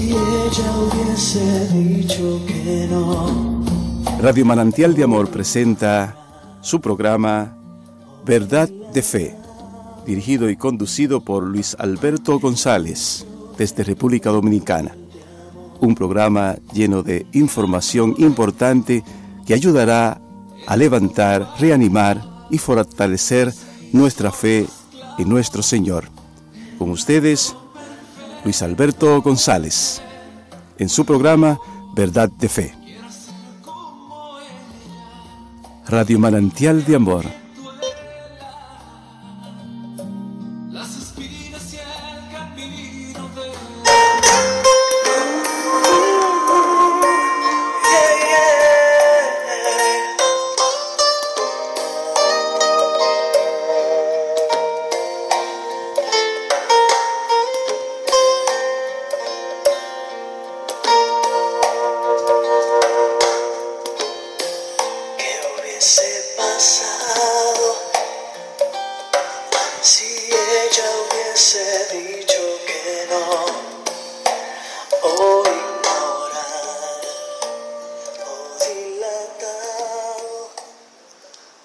Si ella hubiese dicho que no. Radio Manantial de Amor presenta su programa Verdad de Fe, dirigido y conducido por Luis Alberto González, desde República Dominicana. Un programa lleno de información importante que ayudará a levantar, reanimar y fortalecer nuestra fe en nuestro Señor. Con ustedes, Luis Alberto González, en su programa Verdad de Fe. Radio Manantial de Amor.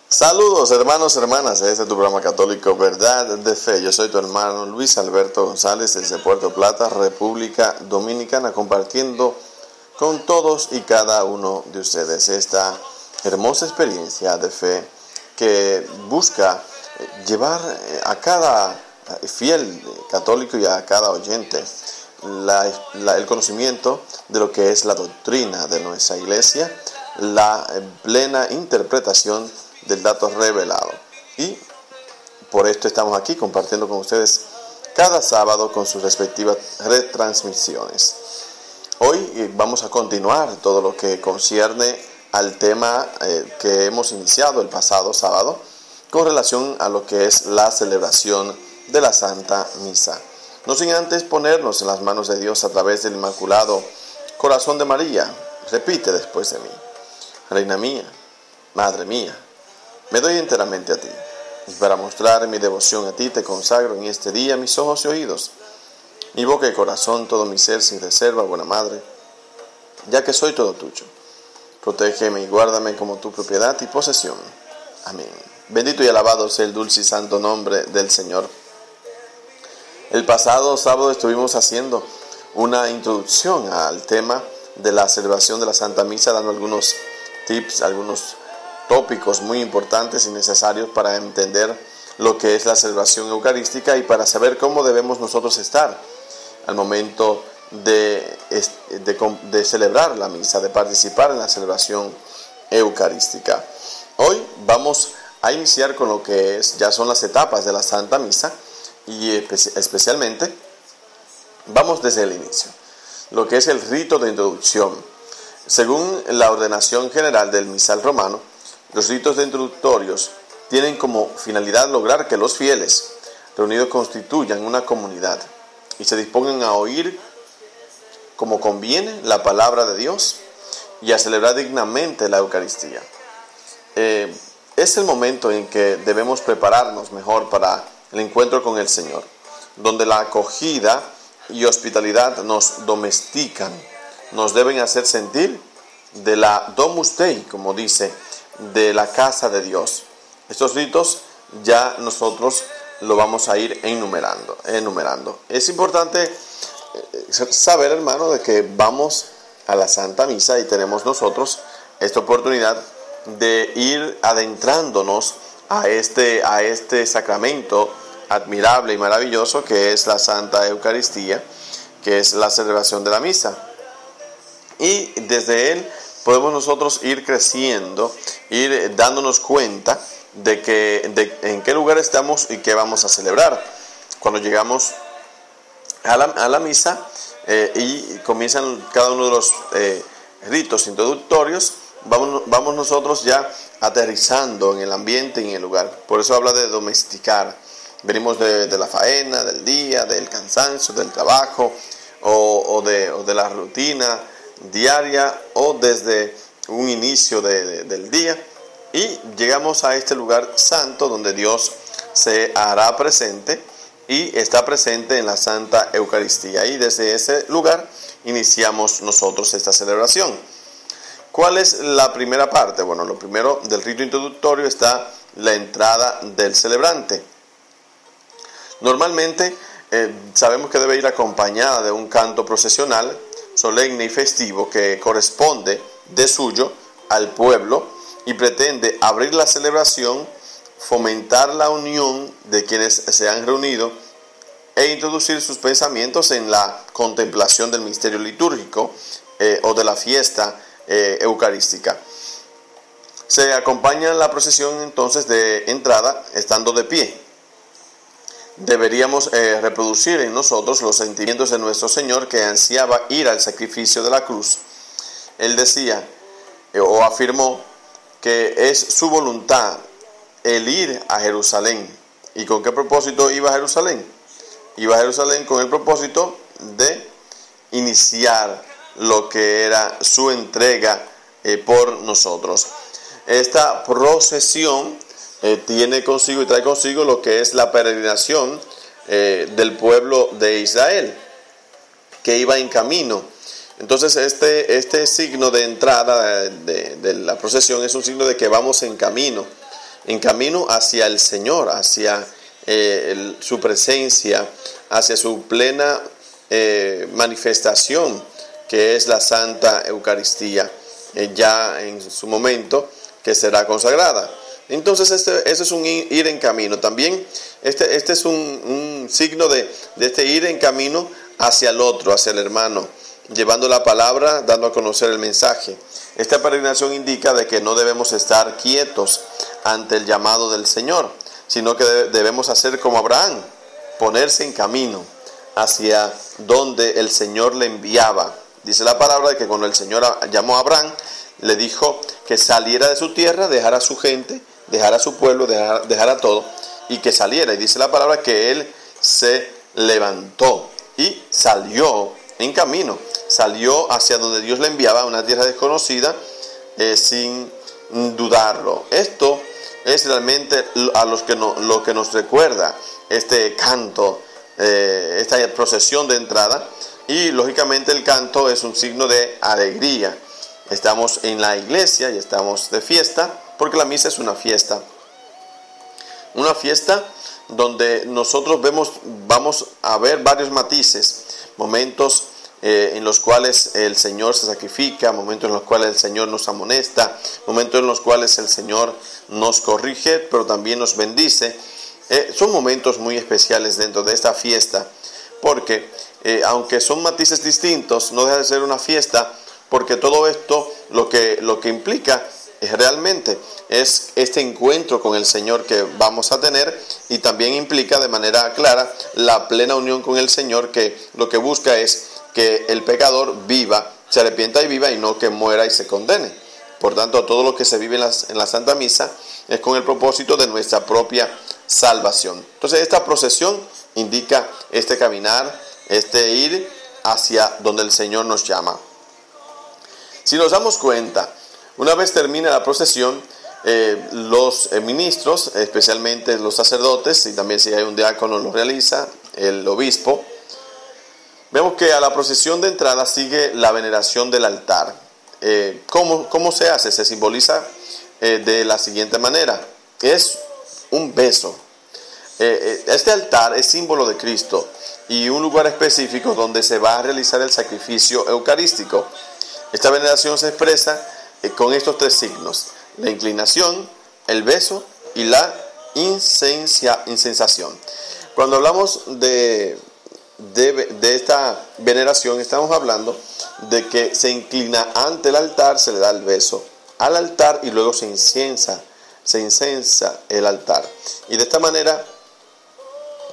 Saludos hermanos, hermanas, este es tu programa católico Verdad de Fe. Yo soy tu hermano Luis Alberto González desde Puerto Plata, República Dominicana, compartiendo con todos y cada uno de ustedes esta hermosa experiencia de fe que busca llevar a cada fiel católico y a cada oyente el conocimiento de lo que es la doctrina de nuestra iglesia, la plena interpretación del dato revelado. Y por esto estamos aquí compartiendo con ustedes cada sábado con sus respectivas retransmisiones. Hoy vamos a continuar todo lo que concierne al tema que hemos iniciado el pasado sábado con relación a lo que es la celebración de la Santa Misa. No sin antes ponernos en las manos de Dios a través del Inmaculado Corazón de María. Repite después de mí: Reina mía, Madre mía, me doy enteramente a ti, y para mostrar mi devoción a ti te consagro en este día mis ojos y oídos, mi boca y corazón, todo mi ser sin reserva, buena Madre, ya que soy todo tuyo. Protégeme y guárdame como tu propiedad y posesión. Amén. Bendito y alabado sea el dulce y santo nombre del Señor. El pasado sábado estuvimos haciendo una introducción al tema de la celebración de la Santa Misa, dando algunos tips, algunos tópicos muy importantes y necesarios para entender lo que es la celebración eucarística y para saber cómo debemos nosotros estar al momento de celebrar la misa, de participar en la celebración eucarística. Hoy vamos a iniciar con lo que ya son las etapas de la Santa Misa y especialmente vamos desde el inicio, lo que es el rito de introducción. Según la ordenación general del misal romano, los ritos introductorios tienen como finalidad lograr que los fieles reunidos constituyan una comunidad y se dispongan a oír como conviene la palabra de Dios y a celebrar dignamente la Eucaristía. Es el momento en que debemos prepararnos mejor para el encuentro con el Señor, donde la acogida y hospitalidad nos domestican, nos deben hacer sentir de la Domus Dei, como dice, de la casa de Dios. Estos ritos ya nosotros lo vamos a ir enumerando. Es importante saber, hermano, de que vamos a la Santa Misa y tenemos nosotros esta oportunidad de ir adentrándonos a este sacramento admirable y maravilloso que es la Santa Eucaristía, que es la celebración de la misa. Y desde él podemos nosotros ir creciendo, ir dándonos cuenta de en qué lugar estamos y qué vamos a celebrar. Cuando llegamos a la misa y comienzan cada uno de los ritos introductorios, vamos nosotros ya aterrizando en el ambiente y en el lugar. Por eso habla de domesticar. Venimos de la faena, del día, del cansancio, del trabajo o de la rutina diaria o desde un inicio del día, y llegamos a este lugar santo donde Dios se hará presente y está presente en la Santa Eucaristía. Y desde ese lugar iniciamos nosotros esta celebración. ¿Cuál es la primera parte? Bueno, lo primero del rito introductorio está la entrada del celebrante. Normalmente sabemos que debe ir acompañada de un canto procesional, solemne y festivo, que corresponde de suyo al pueblo y pretende abrir la celebración, fomentar la unión de quienes se han reunido e introducir sus pensamientos en la contemplación del misterio litúrgico o de la fiesta eucarística. Se acompaña la procesión entonces de entrada estando de pie. Deberíamos reproducir en nosotros los sentimientos de nuestro Señor, que ansiaba ir al sacrificio de la cruz. Él decía o afirmó que es su voluntad el ir a Jerusalén. ¿Y con qué propósito iba a Jerusalén? Iba a Jerusalén con el propósito de iniciar lo que era su entrega por nosotros. Esta procesión tiene consigo y trae consigo lo que es la peregrinación del pueblo de Israel, que iba en camino. Entonces este signo de entrada de la procesión es un signo de que vamos en camino hacia el Señor, hacia su presencia, hacia su plena manifestación, que es la Santa Eucaristía, ya en su momento que será consagrada. Entonces ese es un ir en camino. También este es un signo de este ir en camino hacia el otro, hacia el hermano, llevando la palabra, dando a conocer el mensaje. Esta peregrinación indica de que no debemos estar quietos ante el llamado del Señor, sino que debemos hacer como Abraham, ponerse en camino hacia donde el Señor le enviaba. Dice la palabra de que cuando el Señor llamó a Abraham, le dijo que saliera de su tierra, dejara a su gente, dejara a su pueblo, dejara todo, y que saliera. Y dice la palabra que él se levantó y salió en camino, salió hacia donde Dios le enviaba, a una tierra desconocida, sin dudarlo. Esto es realmente lo que nos recuerda este canto, esta procesión de entrada. Y lógicamente el canto es un signo de alegría. Estamos en la iglesia y estamos de fiesta, porque la misa es una fiesta. Una fiesta donde nosotros vamos a ver varios matices, momentos en los cuales el Señor se sacrifica, momentos en los cuales el Señor nos amonesta, momentos en los cuales el Señor nos corrige, pero también nos bendice. Son momentos muy especiales dentro de esta fiesta, porque aunque son matices distintos, no deja de ser una fiesta, porque todo esto lo que implica realmente es este encuentro con el Señor que vamos a tener, y también implica de manera clara la plena unión con el Señor, que lo que busca es que el pecador viva, se arrepienta y viva, y no que muera y se condene. Por tanto, todo lo que se vive en la Santa Misa es con el propósito de nuestra propia salvación. Entonces esta procesión indica este caminar, este ir hacia donde el Señor nos llama. Si nos damos cuenta, una vez termina la procesión, los ministros, especialmente los sacerdotes, y también si hay un diácono lo realiza, el obispo, vemos que a la procesión de entrada sigue la veneración del altar. ¿Cómo se hace? Se simboliza de la siguiente manera: es un beso. Este altar es símbolo de Cristo y un lugar específico donde se va a realizar el sacrificio eucarístico. Esta veneración se expresa con estos tres signos: la inclinación, el beso y la incensación. Cuando hablamos de esta veneración, estamos hablando de que se inclina ante el altar, se le da el beso al altar y luego se incensa el altar. Y de esta manera,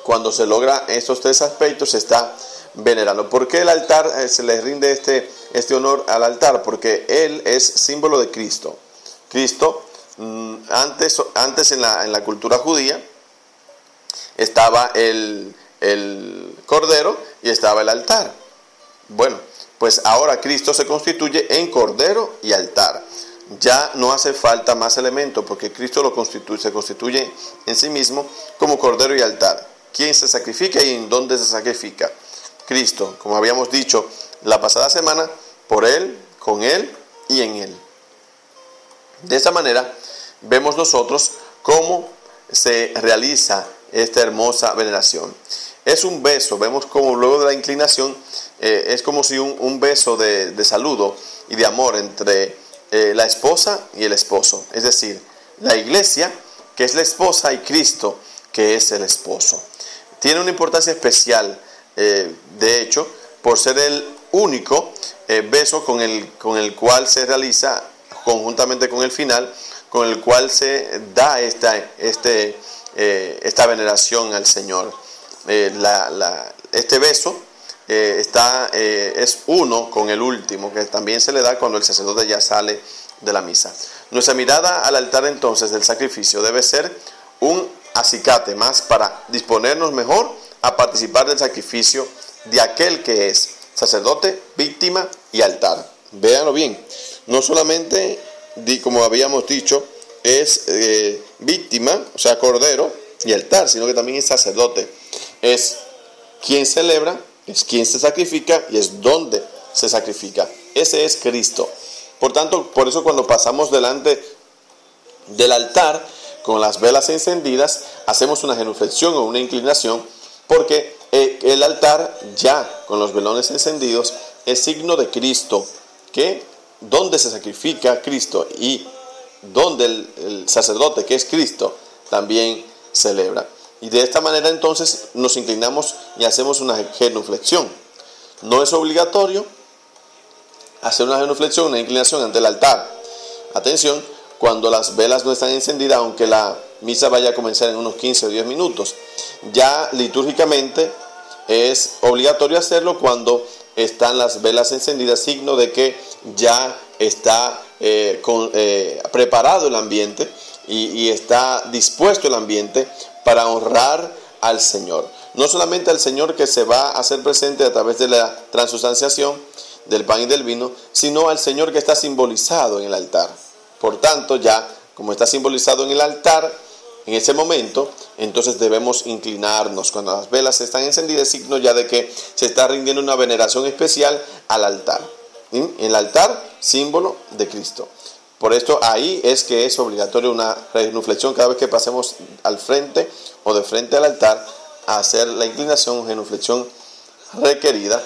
cuando se logra estos tres aspectos, se está venerando. ¿Por qué el altar se le rinde este honor al altar? Porque él es símbolo de Cristo. Cristo, antes en la cultura judía, estaba el cordero y estaba el altar. Bueno, pues ahora Cristo se constituye en cordero y altar. Ya no hace falta más elementos, porque Cristo se constituye en sí mismo como cordero y altar. quién se sacrifica y en dónde se sacrifica. Cristo, como habíamos dicho la pasada semana, por Él, con Él y en Él. De esa manera vemos nosotros cómo se realiza esta hermosa veneración. Es un beso, vemos como luego de la inclinación es como si un beso de saludo y de amor entre la esposa y el esposo. Es decir, la iglesia, que es la esposa, y Cristo, que es el esposo. Tiene una importancia especial, de hecho, por ser el único beso con el cual se realiza, conjuntamente con el final, con el cual se da esta veneración al Señor. Este beso es uno con el último, que también se le da cuando el sacerdote ya sale de la misa. Nuestra mirada al altar entonces del sacrificio debe ser un acicate más para disponernos mejor a participar del sacrificio de aquel que es sacerdote, víctima y altar. Véanlo bien, no solamente, como habíamos dicho, es víctima, o sea, cordero y altar, sino que también es sacerdote. Es quien celebra, es quien se sacrifica y es donde se sacrifica. Ese es Cristo. Por tanto, por eso cuando pasamos delante del altar con las velas encendidas, hacemos una genuflexión o una inclinación, porque el altar ya con los velones encendidos es signo de Cristo, que donde se sacrifica Cristo y donde el sacerdote, que es Cristo, también celebra. Y de esta manera entonces nos inclinamos y hacemos una genuflexión. No es obligatorio hacer una genuflexión, una inclinación ante el altar. Atención, cuando las velas no están encendidas, aunque la misa vaya a comenzar en unos 15 o 10 minutos. Ya litúrgicamente es obligatorio hacerlo cuando están las velas encendidas, signo de que ya está preparado el ambiente y está dispuesto el ambiente para honrar al Señor. No solamente al Señor que se va a hacer presente a través de la transustanciación del pan y del vino, sino al Señor que está simbolizado en el altar. Por tanto, ya como está simbolizado en el altar, en ese momento, entonces debemos inclinarnos. Cuando las velas están encendidas, es signo ya de que se está rindiendo una veneración especial al altar. En el altar, símbolo de Cristo. Por esto ahí es que es obligatorio una genuflexión cada vez que pasemos al frente o de frente al altar a hacer la inclinación, genuflexión requerida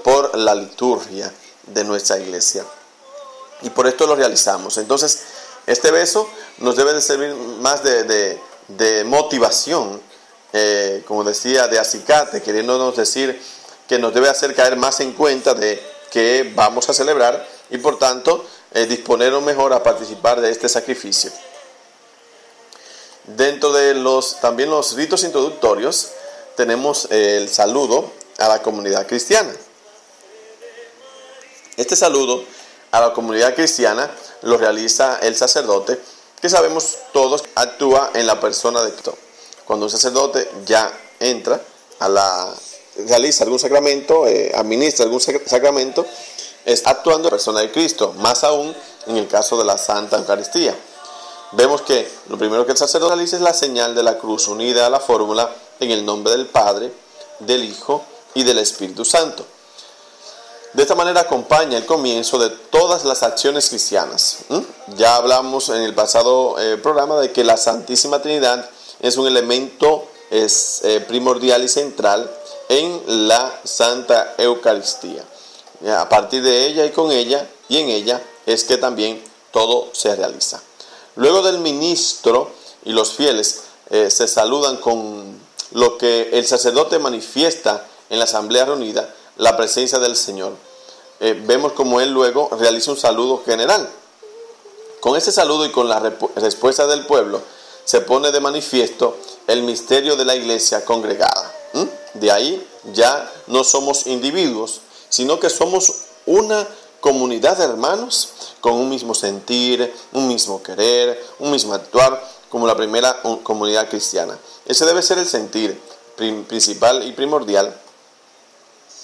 por la liturgia de nuestra iglesia. Y por esto lo realizamos. Entonces, este beso nos debe de servir más de motivación, como decía, de acicate, queriéndonos decir que nos debe hacer caer más en cuenta de que vamos a celebrar y por tanto disponernos mejor a participar de este sacrificio. Dentro de también los ritos introductorios tenemos el saludo a la comunidad cristiana. Este saludo a la comunidad cristiana lo realiza el sacerdote, que sabemos todos actúa en la persona de Cristo. Cuando un sacerdote ya entra realiza algún sacramento, administra algún sacramento, está actuando en la persona de Cristo, más aún en el caso de la Santa Eucaristía. Vemos que lo primero que el sacerdote realiza es la señal de la cruz unida a la fórmula en el nombre del Padre, del Hijo y del Espíritu Santo. De esta manera acompaña el comienzo de todas las acciones cristianas. Ya hablamos en el pasado programa de que la Santísima Trinidad es un elemento primordial y central en la Santa Eucaristía. A partir de ella y con ella y en ella es que también todo se realiza. Luego del ministro y los fieles se saludan con lo que el sacerdote manifiesta en la asamblea reunida, la presencia del Señor. Vemos como él luego realiza un saludo general. Con ese saludo y con la respuesta del pueblo se pone de manifiesto el misterio de la iglesia congregada. De ahí ya no somos individuos, sino que somos una comunidad de hermanos con un mismo sentir, un mismo querer, un mismo actuar, como la primera comunidad cristiana. Ese debe ser el sentir principal y primordial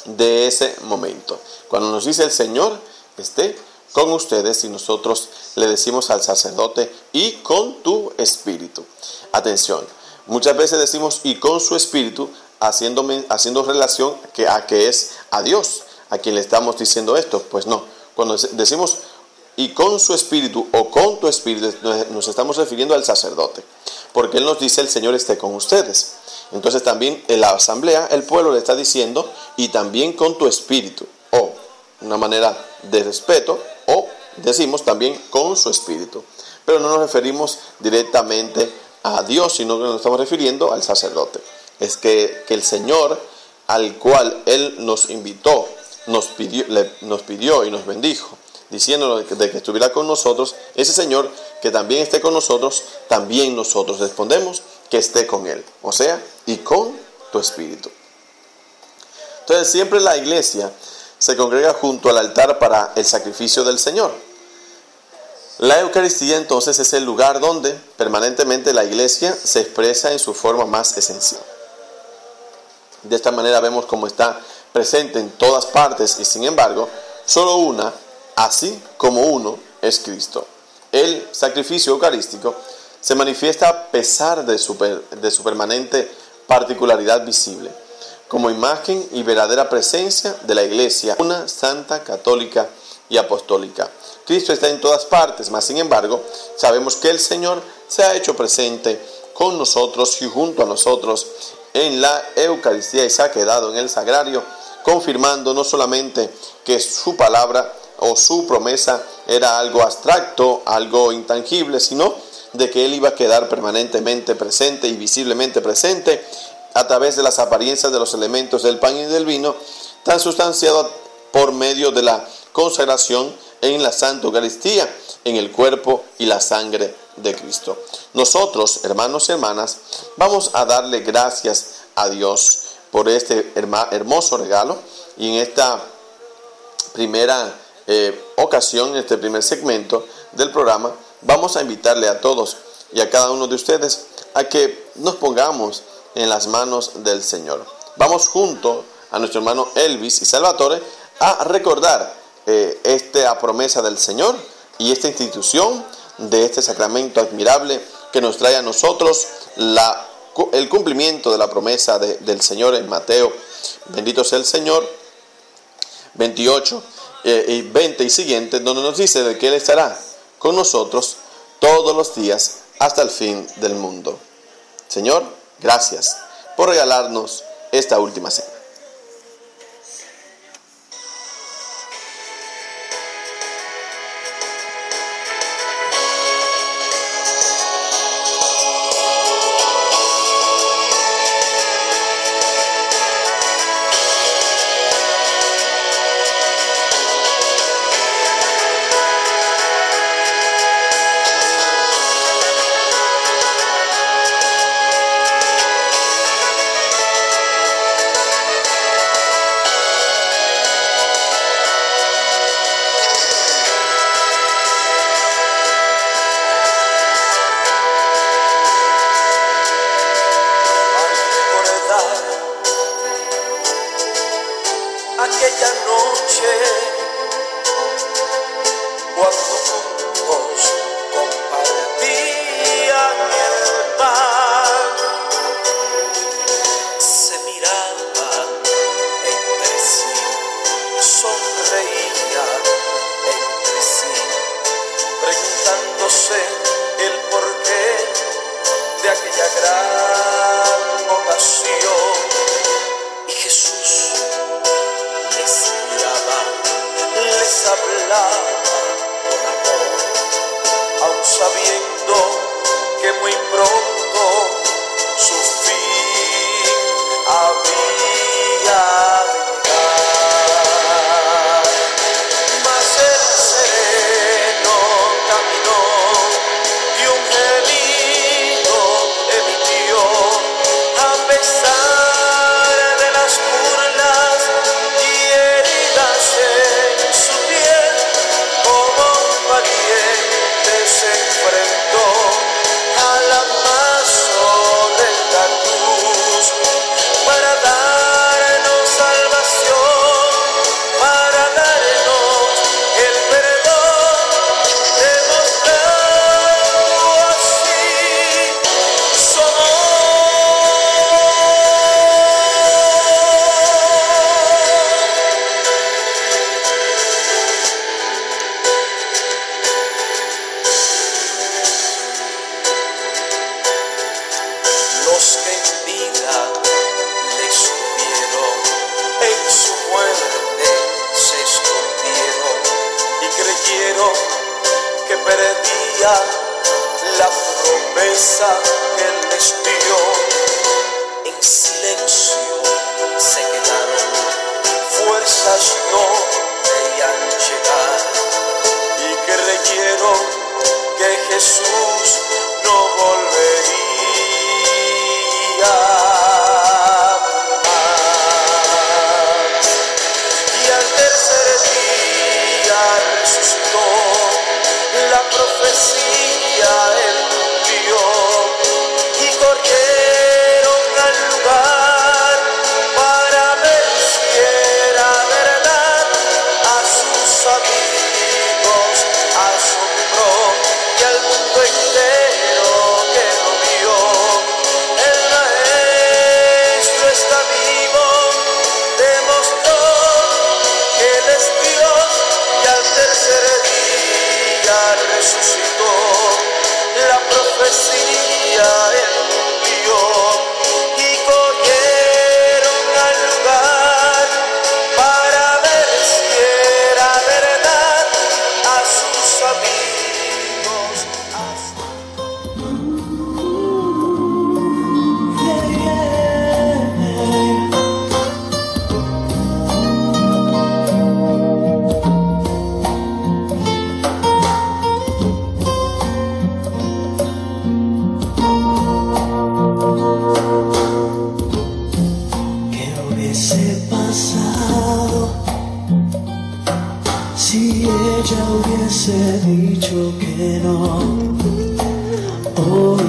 de ese momento. Cuando nos dice el Señor, esté con ustedes, y nosotros le decimos al sacerdote, y con tu espíritu. Atención, Muchas veces decimos y con su espíritu, haciendo relación a que es a Dios a quien le estamos diciendo esto. Pues no, cuando decimos y con su espíritu o con tu espíritu, nos estamos refiriendo al sacerdote, porque Él nos dice el Señor esté con ustedes. Entonces también en la asamblea el pueblo le está diciendo y también con tu espíritu, o una manera de respeto, o decimos también con su espíritu, pero no nos referimos directamente a Dios, sino que nos estamos refiriendo al sacerdote. Es que el Señor al cual Él nos invitó, nos pidió y nos bendijo, diciéndonos de que estuviera con nosotros, ese Señor que también esté con nosotros, también nosotros respondemos que esté con Él, o sea, y con tu espíritu. Entonces siempre la iglesia se congrega junto al altar para el sacrificio del Señor. La Eucaristía entonces es el lugar donde permanentemente la iglesia se expresa en su forma más esencial. De esta manera vemos cómo está presente en todas partes y sin embargo, solo una, así como uno, es Cristo. El sacrificio eucarístico se manifiesta a pesar de su permanente particularidad visible, como imagen y verdadera presencia de la Iglesia, una santa, católica y apostólica. Cristo está en todas partes, mas sin embargo, sabemos que el Señor se ha hecho presente con nosotros y junto a nosotros en la Eucaristía y se ha quedado en el sagrario, confirmando no solamente que su palabra o su promesa era algo abstracto, algo intangible, sino de que Él iba a quedar permanentemente presente y visiblemente presente a través de las apariencias de los elementos del pan y del vino, tan sustanciado por medio de la consagración en la Santa Eucaristía, en el cuerpo y la sangre de Cristo. Nosotros, hermanos y hermanas, vamos a darle gracias a Dios por este hermoso regalo y en esta primera ocasión, en este primer segmento del programa, vamos a invitarle a todos y a cada uno de ustedes a que nos pongamos en las manos del Señor. Vamos junto a nuestro hermano Elvis y Salvatore a recordar esta promesa del Señor y esta institución de este sacramento admirable que nos trae a nosotros el cumplimiento de la promesa del Señor en Mateo, bendito sea el Señor, 28 y 20 y siguientes, donde nos dice de que Él estará con nosotros todos los días hasta el fin del mundo. Señor, gracias por regalarnos esta última cena. Aquella noche, cuando juntos compartían el pan, se miraban entre sí, sonreían entre sí, preguntándose el porqué de aquella gran ocasión. Y Jesús les hablaba con amor, aun sabiendo que muy pronto su fin había de llegar. Mas el sereno caminó y un gemido emitió a pesar de las burlas y heridas en su piel, creyó que perdía la promesa que él les dio. En silencio se quedaron, fuerzas no veían llegar y creyeron que Jesús no volvería más. Y al tercer día resucitó, la profecía él cumplió, y corrieron al lugar para ver si era verdad. A sus amigos asombró y al mundo entero que lo vio. El maestro está vivo, demostró que él es Dios, y al tercer día resucitó, la profecía él cumplió, y corrieron al lugar para ver si era verdad. A sus amigos ¿Qué hubiese pasado si ella hubiese dicho que no? Hoy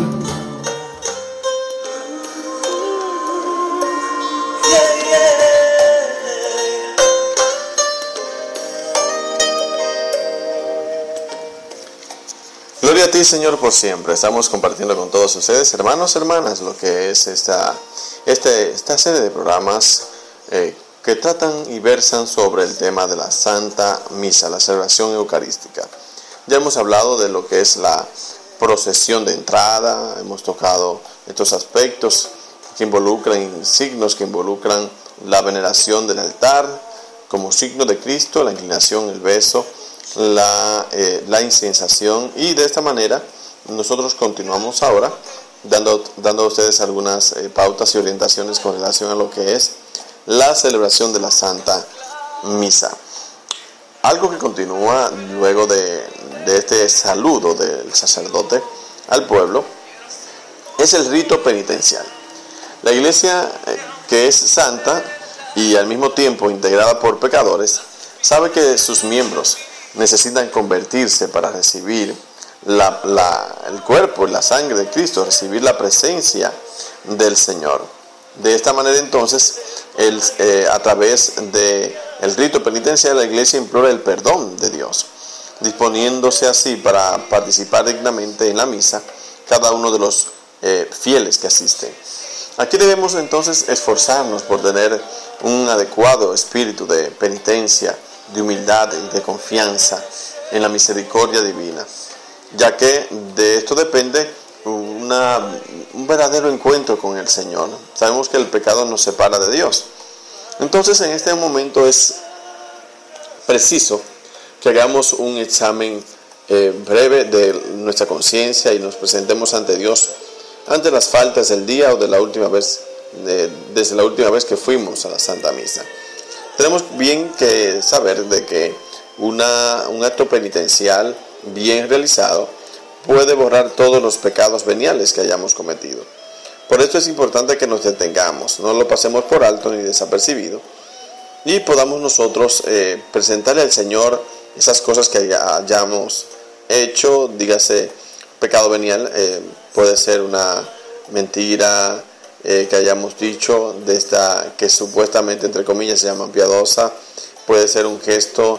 Gloria a ti, Señor, por siempre. Estamos compartiendo con todos ustedes, hermanos, hermanas, lo que es esta serie de programas que tratan y versan sobre el tema de la Santa Misa, la celebración eucarística. Ya hemos hablado de lo que es la procesión de entrada, hemos tocado estos aspectos que involucran signos, que involucran la veneración del altar como signo de Cristo, la inclinación, el beso, la incensación, y de esta manera nosotros continuamos ahora dando a ustedes algunas pautas y orientaciones con relación a lo que es la celebración de la Santa Misa. Algo que continúa luego de este saludo del sacerdote al pueblo es el rito penitencial. La iglesia, que es santa y al mismo tiempo integrada por pecadores, sabe que sus miembros necesitan convertirse para recibir el cuerpo y la sangre de Cristo, recibir la presencia del Señor. De esta manera entonces, a través del rito penitencial, la iglesia implora el perdón de Dios, disponiéndose así para participar dignamente en la misa cada uno de los fieles que asisten. Aquí debemos entonces esforzarnos por tener un adecuado espíritu de penitencia, de humildad y de confianza en la misericordia divina, ya que de esto depende un verdadero encuentro con el Señor. Sabemos que el pecado nos separa de Dios. Entonces, en este momento es preciso que hagamos un examen breve de nuestra conciencia y nos presentemos ante Dios ante las faltas del día o de la última vez, desde la última vez que fuimos a la Santa Misa. Tenemos bien que saber de que un acto penitencial bien realizado puede borrar todos los pecados veniales que hayamos cometido. Por esto es importante que nos detengamos, no lo pasemos por alto ni desapercibido, y podamos nosotros presentarle al Señor esas cosas que hayamos hecho. Dígase, pecado venial, puede ser una mentira que hayamos dicho, de esta que supuestamente, entre comillas, se llama piadosa. Puede ser un gesto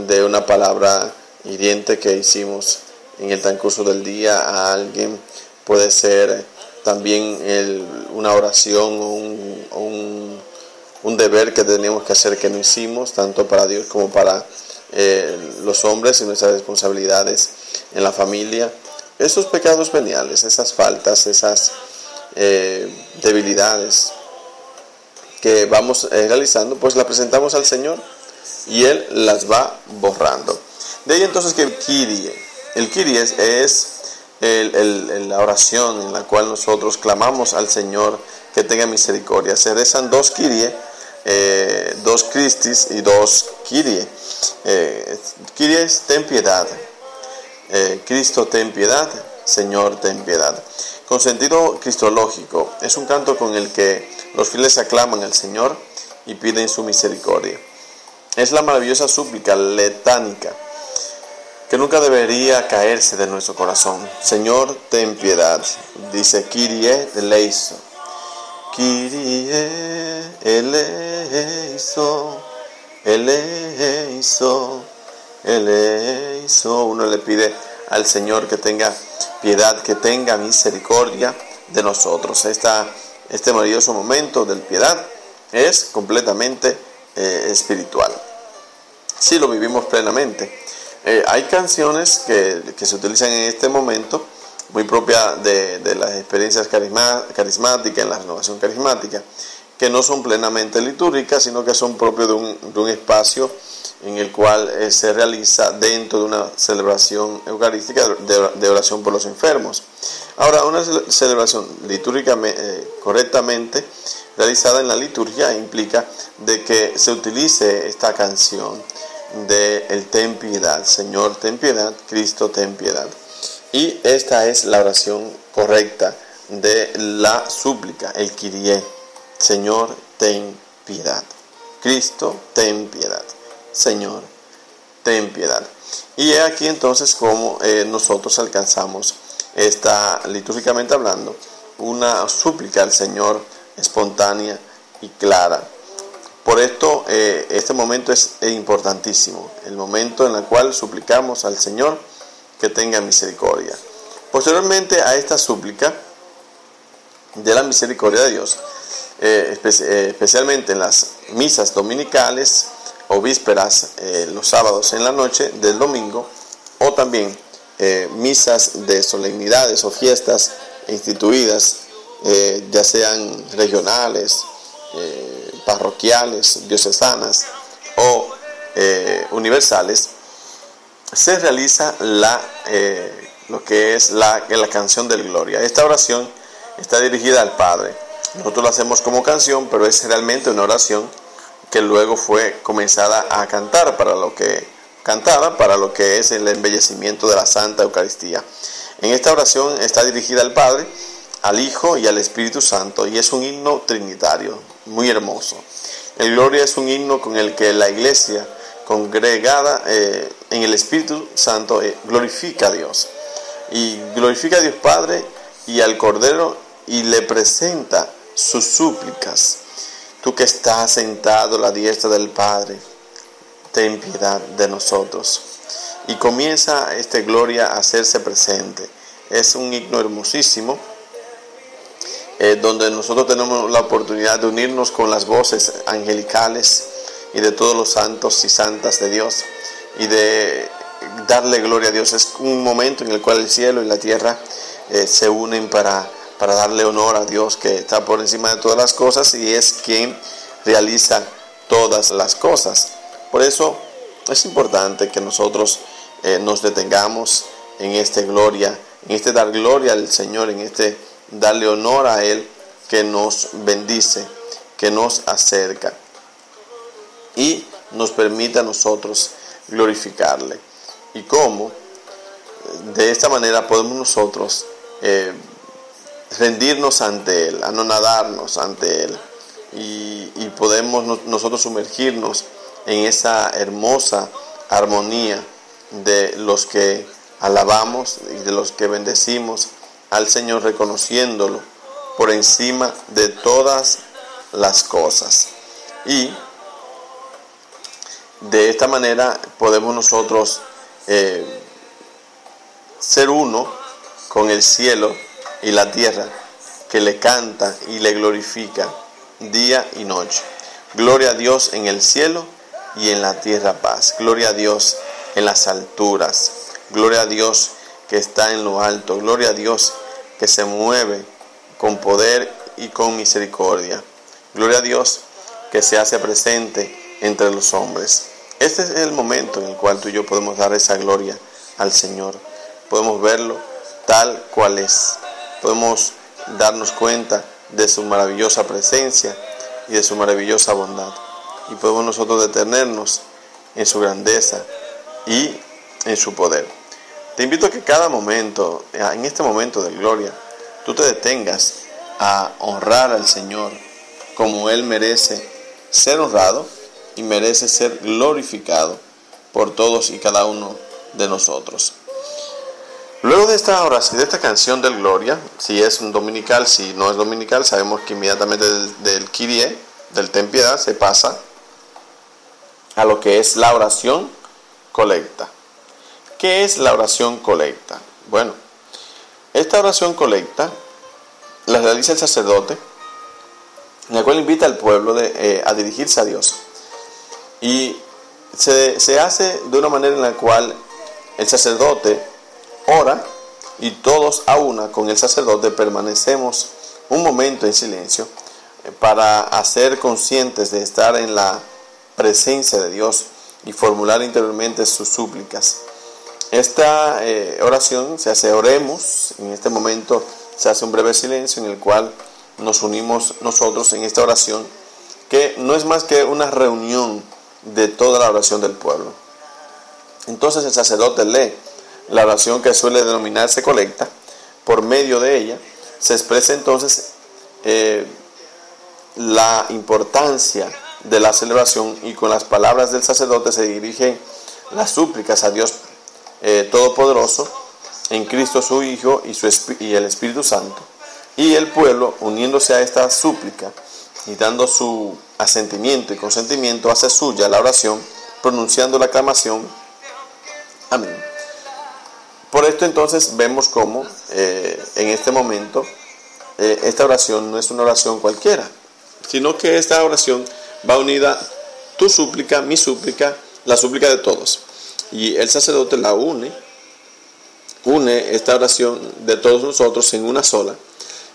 de una palabra hiriente que hicimos en el transcurso del día a alguien. Puede ser también una oración o un deber que tenemos que hacer que no hicimos, tanto para Dios como para los hombres y nuestras responsabilidades en la familia. Esos pecados veniales, esas faltas, esas debilidades que vamos realizando, pues las presentamos al Señor y Él las va borrando. De ahí entonces que el Kyrie es la oración en la cual nosotros clamamos al Señor que tenga misericordia. Se rezan 2 Kyrie, 2 Christis y 2 Kyrie. Kyrie es ten piedad, Cristo ten piedad, Señor ten piedad. Con sentido cristológico, es un canto con el que los fieles aclaman al Señor y piden su misericordia. Es la maravillosa súplica letánica que nunca debería caerse de nuestro corazón. Señor, ten piedad. Dice Kyrie eleison. Kyrie eleison, eleison, eleison. Uno le pide al Señor que tenga piedad, que tenga misericordia de nosotros. Este maravilloso momento de piedad es completamente espiritual. Sí, lo vivimos plenamente. Hay canciones que se utilizan en este momento, muy propia de las experiencias carismáticas, en la renovación carismática, que no son plenamente litúrgicas, sino que son propios de un espacio en el cual se realiza dentro de una celebración eucarística de oración por los enfermos. Ahora, una celebración litúrgica correctamente realizada en la liturgia implica de que se utilice esta canción de el ten piedad, Señor ten piedad, Cristo ten piedad. Y esta es la oración correcta de la súplica, el Kyrie. Señor ten piedad, Cristo ten piedad, Señor ten piedad. Y es aquí entonces como nosotros alcanzamos litúrgicamente hablando, una súplica al Señor espontánea y clara. Por esto, este momento es importantísimo, el momento en el cual suplicamos al Señor que tenga misericordia. Posteriormente a esta súplica de la misericordia de Dios, especialmente en las misas dominicales o vísperas, los sábados en la noche del domingo, o también misas de solemnidades o fiestas instituidas, ya sean regionales, parroquiales, diocesanas o universales, se realiza lo que es la canción del Gloria. Esta oración está dirigida al Padre. Nosotros la hacemos como canción, pero es realmente una oración que luego fue comenzada a cantar para lo que es el embellecimiento de la Santa Eucaristía. En esta oración está dirigida al Padre, al Hijo y al Espíritu Santo, y es un himno trinitario muy hermoso. El Gloria es un himno con el que la Iglesia congregada en el Espíritu Santo glorifica a Dios, y glorifica a Dios Padre y al Cordero, y le presenta sus súplicas. Tú que estás sentado a la diestra del Padre, ten piedad de nosotros. Y comienza Gloria a hacerse presente. Es un himno hermosísimo, donde nosotros tenemos la oportunidad de unirnos con las voces angelicales y de todos los santos y santas de Dios, y de darle gloria a Dios. Es un momento en el cual el cielo y la tierra se unen para darle honor a Dios, que está por encima de todas las cosas y es quien realiza todas las cosas. Por eso es importante que nosotros nos detengamos en gloria, en dar gloria al Señor, en darle honor a Él, que nos bendice, que nos acerca y nos permite a nosotros glorificarle. Y cómo de esta manera podemos nosotros rendirnos ante Él, anonadarnos ante Él, y podemos nosotros sumergirnos en esa hermosa armonía de los que alabamos y de los que bendecimos al Señor, reconociéndolo por encima de todas las cosas. Y de esta manera podemos nosotros ser uno con el cielo y la tierra, que le canta y le glorifica día y noche. Gloria a Dios en el cielo y en la tierra paz. Gloria a Dios en las alturas. Gloria a Dios que está en lo alto. Gloria a Dios que se mueve con poder y con misericordia. Gloria a Dios que se hace presente entre los hombres. Este es el momento en el cual tú y yo podemos dar esa gloria al Señor. Podemos verlo tal cual es. Podemos darnos cuenta de su maravillosa presencia y de su maravillosa bondad. Y podemos nosotros detenernos en su grandeza y en su poder. Te invito a que cada momento, en este momento de gloria, tú te detengas a honrar al Señor como Él merece ser honrado y merece ser glorificado por todos y cada uno de nosotros. Luego de esta oración, de esta canción del Gloria, si es dominical, si no es dominical, sabemos que inmediatamente del Kyrie, del Ten Piedad, se pasa a lo que es la oración colecta. ¿Qué es la oración colecta? Bueno, esta oración colecta la realiza el sacerdote, en la cual invita al pueblo a dirigirse a Dios. Y se hace de una manera en la cual el sacerdote ora y todos a una con el sacerdote permanecemos un momento en silencio para hacer conscientes de estar en la presencia de Dios y formular interiormente sus súplicas. Esta oración se hace, oremos, en este momento se hace un breve silencio en el cual nos unimos nosotros en esta oración, que no es más que una reunión de toda la oración del pueblo. Entonces el sacerdote lee la oración que suele denominarse colecta. Por medio de ella se expresa entonces la importancia de la celebración, y con las palabras del sacerdote se dirigen las súplicas a Dios Todopoderoso en Cristo su Hijo y el Espíritu Santo, y el pueblo, uniéndose a esta súplica y dando su asentimiento y consentimiento, hace suya la oración, pronunciando la aclamación amén. Por esto entonces vemos cómo en este momento esta oración no es una oración cualquiera, sino que esta oración va unida, tu súplica, mi súplica, la súplica de todos. Y el sacerdote la une esta oración de todos nosotros en una sola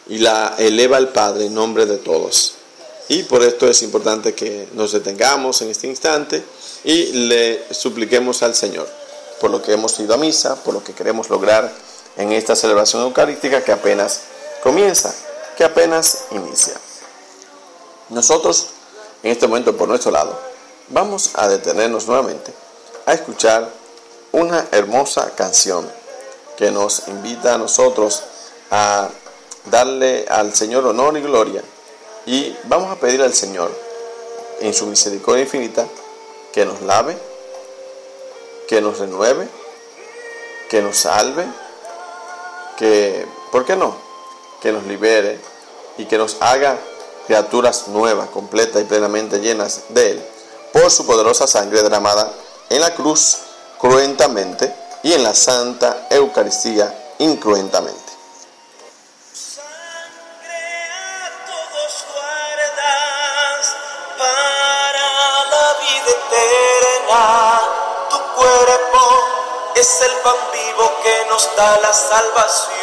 y la eleva al Padre en nombre de todos. Y por esto es importante que nos detengamos en este instante y le supliquemos al Señor por lo que hemos ido a misa, por lo que queremos lograr en esta celebración eucarística que apenas comienza, que apenas inicia. Nosotros, en este momento por nuestro lado, vamos a detenernos nuevamente a escuchar una hermosa canción que nos invita a nosotros a darle al Señor honor y gloria, y vamos a pedir al Señor en su misericordia infinita que nos lave, que nos renueve, que nos salve, que, ¿por qué no?, que nos libere y que nos haga criaturas nuevas, completas y plenamente llenas de Él, por su poderosa sangre derramada en la cruz cruentamente y en la Santa Eucaristía incruentamente. Es el pan vivo que nos da la salvación.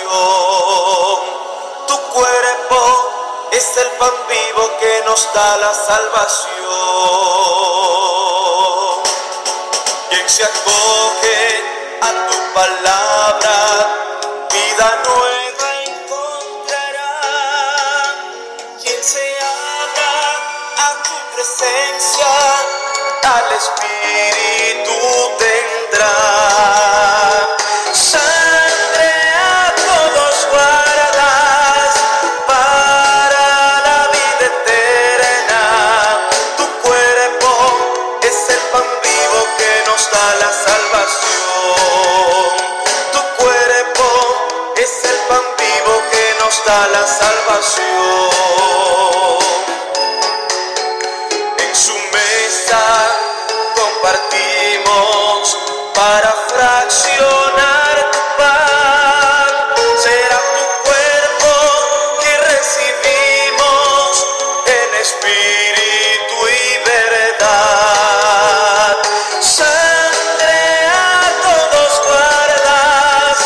Tu cuerpo es el pan vivo que nos da la salvación. Quien se acoge a tu palabra, vida nueva encontrará. Quien se abra a tu presencia, al Espíritu tendrá. Sangre a todos guardas para la vida eterna. Tu cuerpo es el pan vivo que nos da la salvación. Tu cuerpo es el pan vivo que nos da la salvación. En su mesa compartimos para fraccionar tu pan. Será tu cuerpo que recibimos en espíritu y verdad. Sangre a todos guardas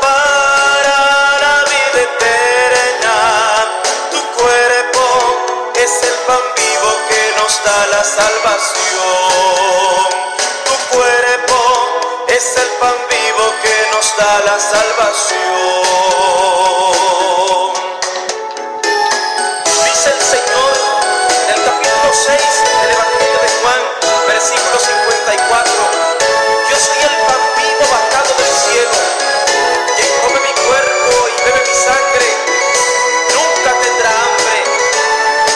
para la vida eterna. Tu cuerpo es el pan vivo que nos da la salvación. Dice el Señor en el capítulo 6 del Evangelio de Juan, versículo 54: yo soy el pan vivo bajado del cielo. Quien come mi cuerpo y bebe mi sangre nunca tendrá hambre,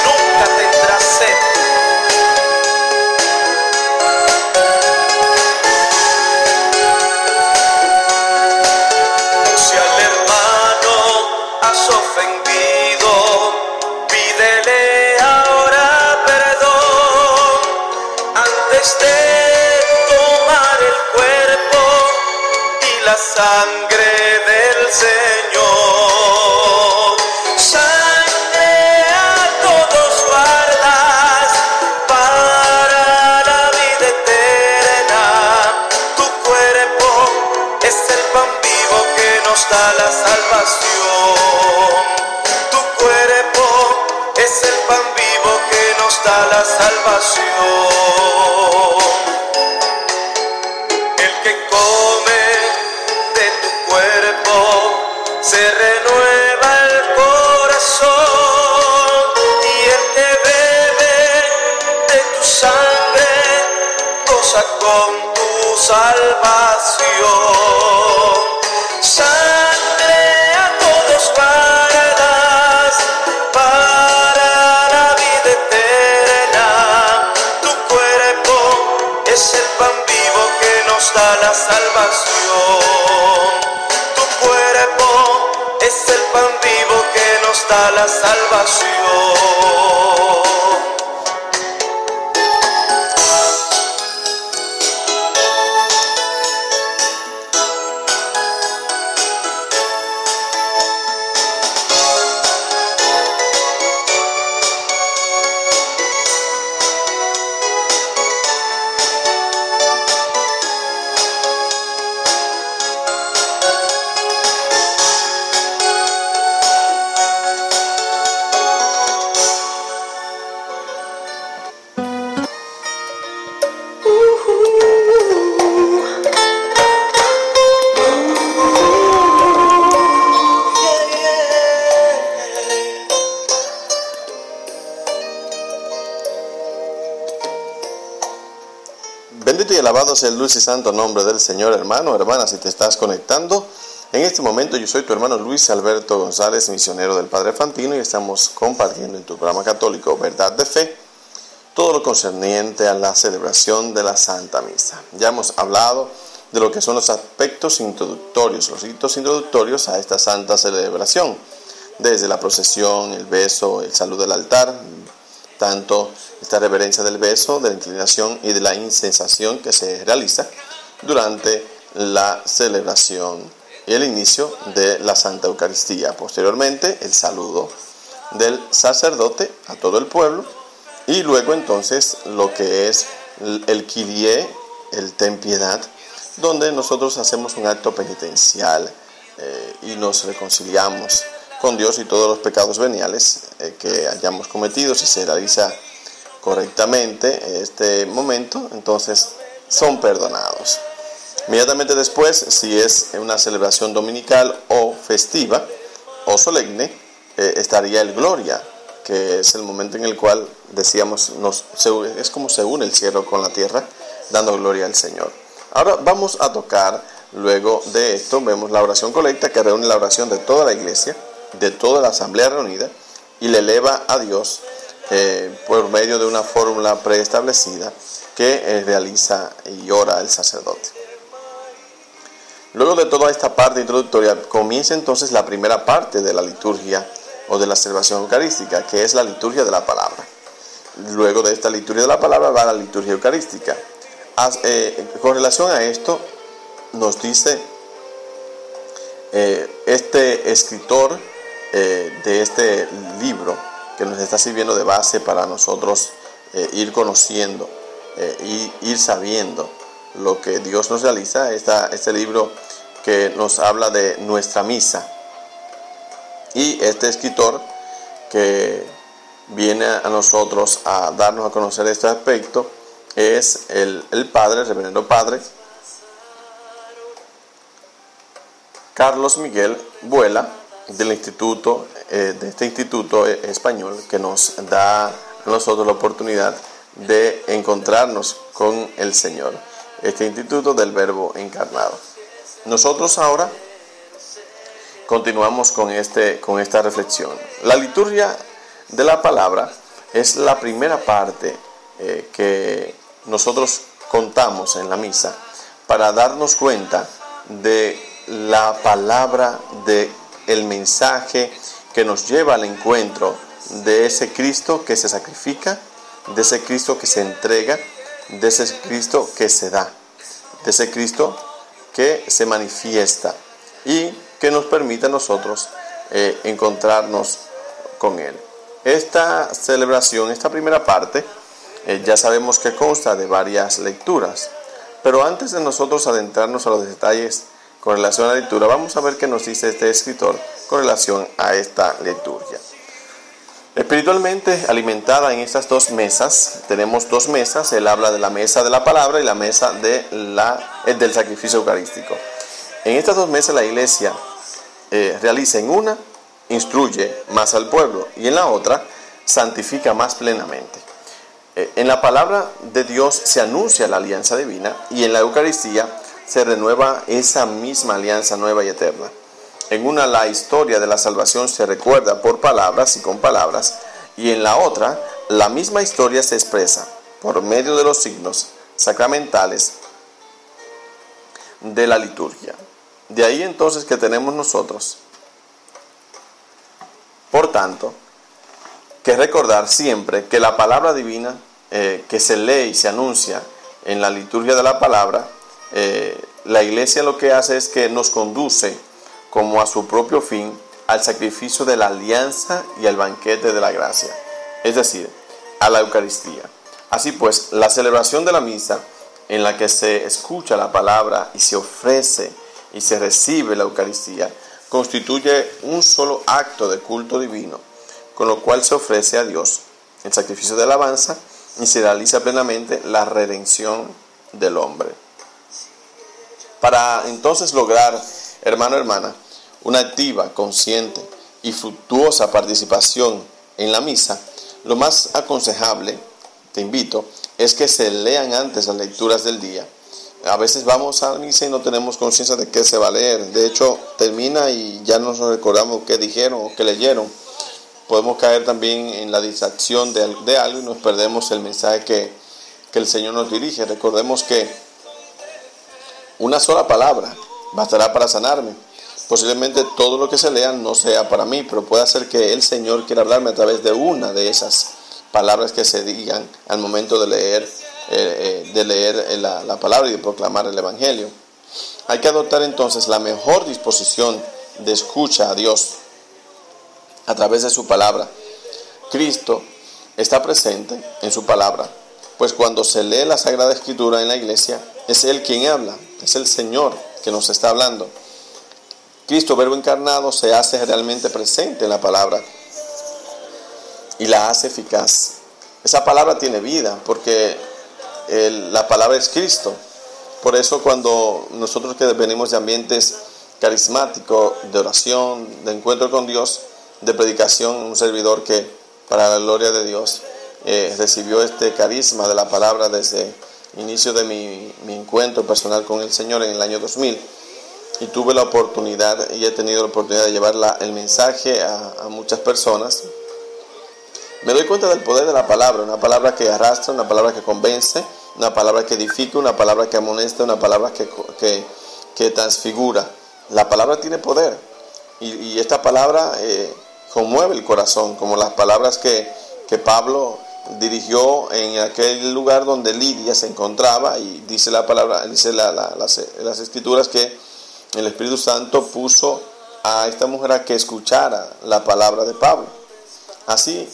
nunca tendrá sed. Si al hermano has ofendido, pídele ahora perdón antes de tomar el cuerpo y la sangre del Señor. Sangre a todos guardas para la vida eterna. Tu cuerpo es el pan vivo que nos da la salvación. Tu cuerpo es el pan vivo que nos da la salvación. El que come de tu cuerpo se renueva el corazón, y el que bebe de tu sangre goza con tu salvación. Sangre a todos guardas para la vida eterna. Tu cuerpo es el pan vivo que nos da la salvación. Tu cuerpo es el pan vivo que nos da la salvación. Bendito y alabado sea el dulce y santo nombre del Señor, hermano, hermana, si te estás conectando. En este momento yo soy tu hermano Luis Alberto González, misionero del Padre Fantino, y estamos compartiendo en tu programa católico Verdad de Fe todo lo concerniente a la celebración de la Santa Misa. Ya hemos hablado de lo que son los aspectos introductorios, los ritos introductorios a esta santa celebración, desde la procesión, el beso, el saludo del altar, tanto esta reverencia del beso, de la inclinación y de la incensación que se realiza durante la celebración y el inicio de la Santa Eucaristía. Posteriormente, el saludo del sacerdote a todo el pueblo, y luego entonces lo que es el Kyrie, el Ten Piedad, donde nosotros hacemos un acto penitencial y nos reconciliamos con Dios, y todos los pecados veniales que hayamos cometido, si se realiza correctamente este momento, entonces son perdonados. Inmediatamente después, si es una celebración dominical o festiva o solemne, estaría el Gloria, que es el momento en el cual, decíamos, es como se une el cielo con la tierra, dando gloria al Señor. Ahora vamos a tocar, luego de esto, vemos la oración colecta, que reúne la oración de toda la iglesia, de toda la asamblea reunida, y le eleva a Dios por medio de una fórmula preestablecida que realiza y ora el sacerdote. Luego de toda esta parte introductoria, comienza entonces la primera parte de la liturgia o de la celebración eucarística, que es la liturgia de la palabra. Luego de esta liturgia de la palabra va la liturgia eucarística. Con relación a esto, nos dice este escritor de este libro, que nos está sirviendo de base para nosotros ir conociendo y ir sabiendo lo que Dios nos realiza. Este libro que nos habla de nuestra misa, y este escritor que viene a nosotros a darnos a conocer este aspecto es el padre, el reverendo padre Carlos Miguel Vuela, de este instituto español, que nos da a nosotros la oportunidad de encontrarnos con el Señor. Este instituto del Verbo encarnado. Nosotros ahora continuamos con esta reflexión. La liturgia de la palabra es la primera parte que nosotros contamos en la misa para darnos cuenta de la palabra, de el mensaje que nos lleva al encuentro de ese Cristo que se sacrifica, de ese Cristo que se entrega, de ese Cristo que se da, de ese Cristo que se manifiesta y que nos permite a nosotros encontrarnos con Él. Esta celebración, esta primera parte, ya sabemos que consta de varias lecturas, pero antes de nosotros adentrarnos a los detalles con relación a la lectura, vamos a ver qué nos dice este escritor con relación a esta liturgia. Espiritualmente alimentada en estas dos mesas, tenemos dos mesas. Él habla de la mesa de la palabra y la mesa del sacrificio eucarístico. En estas dos mesas la iglesia realiza: en una instruye más al pueblo y en la otra santifica más plenamente. En la palabra de Dios se anuncia la alianza divina y en la Eucaristía se renueva esa misma alianza nueva y eterna. En una la historia de la salvación se recuerda por palabras y con palabras, y en la otra la misma historia se expresa por medio de los signos sacramentales de la liturgia. De ahí entonces que tenemos nosotros, por tanto, que recordar siempre que la palabra divina que se lee y se anuncia en la liturgia de la palabra, la iglesia lo que hace es que nos conduce como a su propio fin al sacrificio de la alianza y al banquete de la gracia, es decir, a la Eucaristía. Así pues, la celebración de la misa, en la que se escucha la palabra y se ofrece y se recibe la Eucaristía, constituye un solo acto de culto divino, con lo cual se ofrece a Dios el sacrificio de alabanza y se realiza plenamente la redención del hombre. Para entonces lograr, hermano, hermana, una activa, consciente y fructuosa participación en la misa, lo más aconsejable, te invito, es que se lean antes las lecturas del día. A veces vamos a la misa y no tenemos conciencia de qué se va a leer. De hecho, termina y ya no nos recordamos qué dijeron o qué leyeron. Podemos caer también en la distracción de algo y nos perdemos el mensaje que el Señor nos dirige. Recordemos que una sola palabra bastará para sanarme. Posiblemente todo lo que se lea no sea para mí, pero puede ser que el Señor quiera hablarme a través de una de esas palabras que se digan al momento de leer la palabra y de proclamar el Evangelio. Hay que adoptar entonces la mejor disposición de escucha a Dios a través de su palabra. Cristo está presente en su palabra, pues cuando se lee la Sagrada Escritura en la iglesia, es Él quien habla, es el Señor que nos está hablando. Cristo, Verbo encarnado, se hace realmente presente en la palabra y la hace eficaz. Esa palabra tiene vida porque la palabra es Cristo. Por eso cuando nosotros que venimos de ambientes carismáticos, de oración, de encuentro con Dios, de predicación, un servidor que para la gloria de Dios recibió este carisma de la palabra desde el inicio de mi encuentro personal con el Señor en el año 2000, y tuve la oportunidad y he tenido la oportunidad de llevar el mensaje a muchas personas. Me doy cuenta del poder de la palabra, una palabra que arrastra, una palabra que convence, una palabra que edifica, una palabra que amonesta, una palabra que transfigura. La palabra tiene poder y esta palabra conmueve el corazón, como las palabras que Pablo dirigió en aquel lugar donde Lidia se encontraba, y dice la palabra, dice las escrituras que el Espíritu Santo puso a esta mujer a que escuchara la palabra de Pablo. Así